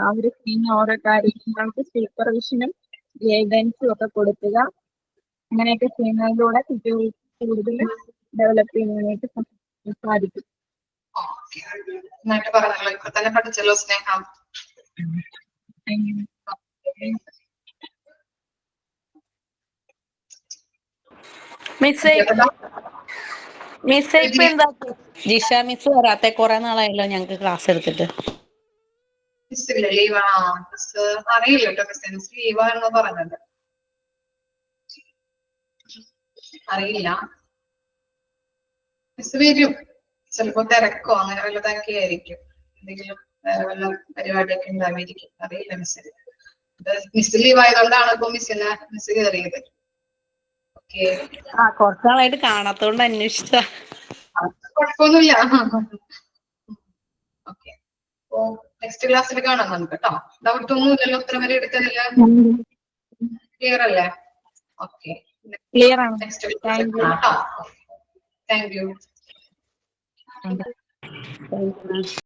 അവർ ചെയ്യുന്ന ഓരോ കാര്യങ്ങൾക്ക് സൂപ്പർവിഷനും ഗൈഡൻസും ഒക്കെ കൊടുക്കുക. അങ്ങനെയൊക്കെ ചെയ്യുന്നതിലൂടെ കുട്ടികൾക്ക് കൂടുതൽ ഡെവലപ്പ് ചെയ്യാനായിട്ട് സാധിക്കും. നന്നായിട്ട് പറഞ്ഞല്ലോ. ഇപ്പൊ തന്നെ പഠിച്ചല്ലോ സ്നേഹ. മിസ്സേ ഇപ്പൊ എന്താ ജിഷ മിസ് വരാത്ത കുറെ നാളായല്ലോ ഞങ്ങക്ക് ക്ലാസ് എടുത്തിട്ട്. മിസ് ലീവാണോ? മിസ് അറിയില്ല കേട്ടോ. മിസ് ലീവാണെന്ന് പറഞ്ഞത് അറിയില്ല. മിസ് വരും. ചിലപ്പോ തിരക്കോ അങ്ങനെ വല്ലതൊക്കെ ആയിരിക്കും. എന്തെങ്കിലും വല്ല പരിപാടിയൊക്കെ ഉണ്ടാവായിരിക്കും. അറിയില്ല മിസ്സിന്. മിസ് ലീവ് ആയതുകൊണ്ടാണ് ഇപ്പൊ മിസ് കയറിയത്. ഓക്കെ. കുറച്ച് നാളായിട്ട് കാണാത്തോണ്ട് അന്വേഷിച്ച. കുഴപ്പമൊന്നുമില്ല. ഓക്കെ. അപ്പോ നെക്സ്റ്റ് ക്ലാസ്സിൽ കാണാം നമുക്ക് കേട്ടോ. ഡൗട്ട് ഒന്നും ഇല്ലല്ലോ? ഉത്തരം വരെ എടുത്തതില്ല. ക്ലിയർ അല്ലേ? ഓക്കെ. ക്ലിയർ ആണ്. നെക്സ്റ്റ് ക്ലാസ്സിൽ കാണാം കേട്ടോ. Thank you.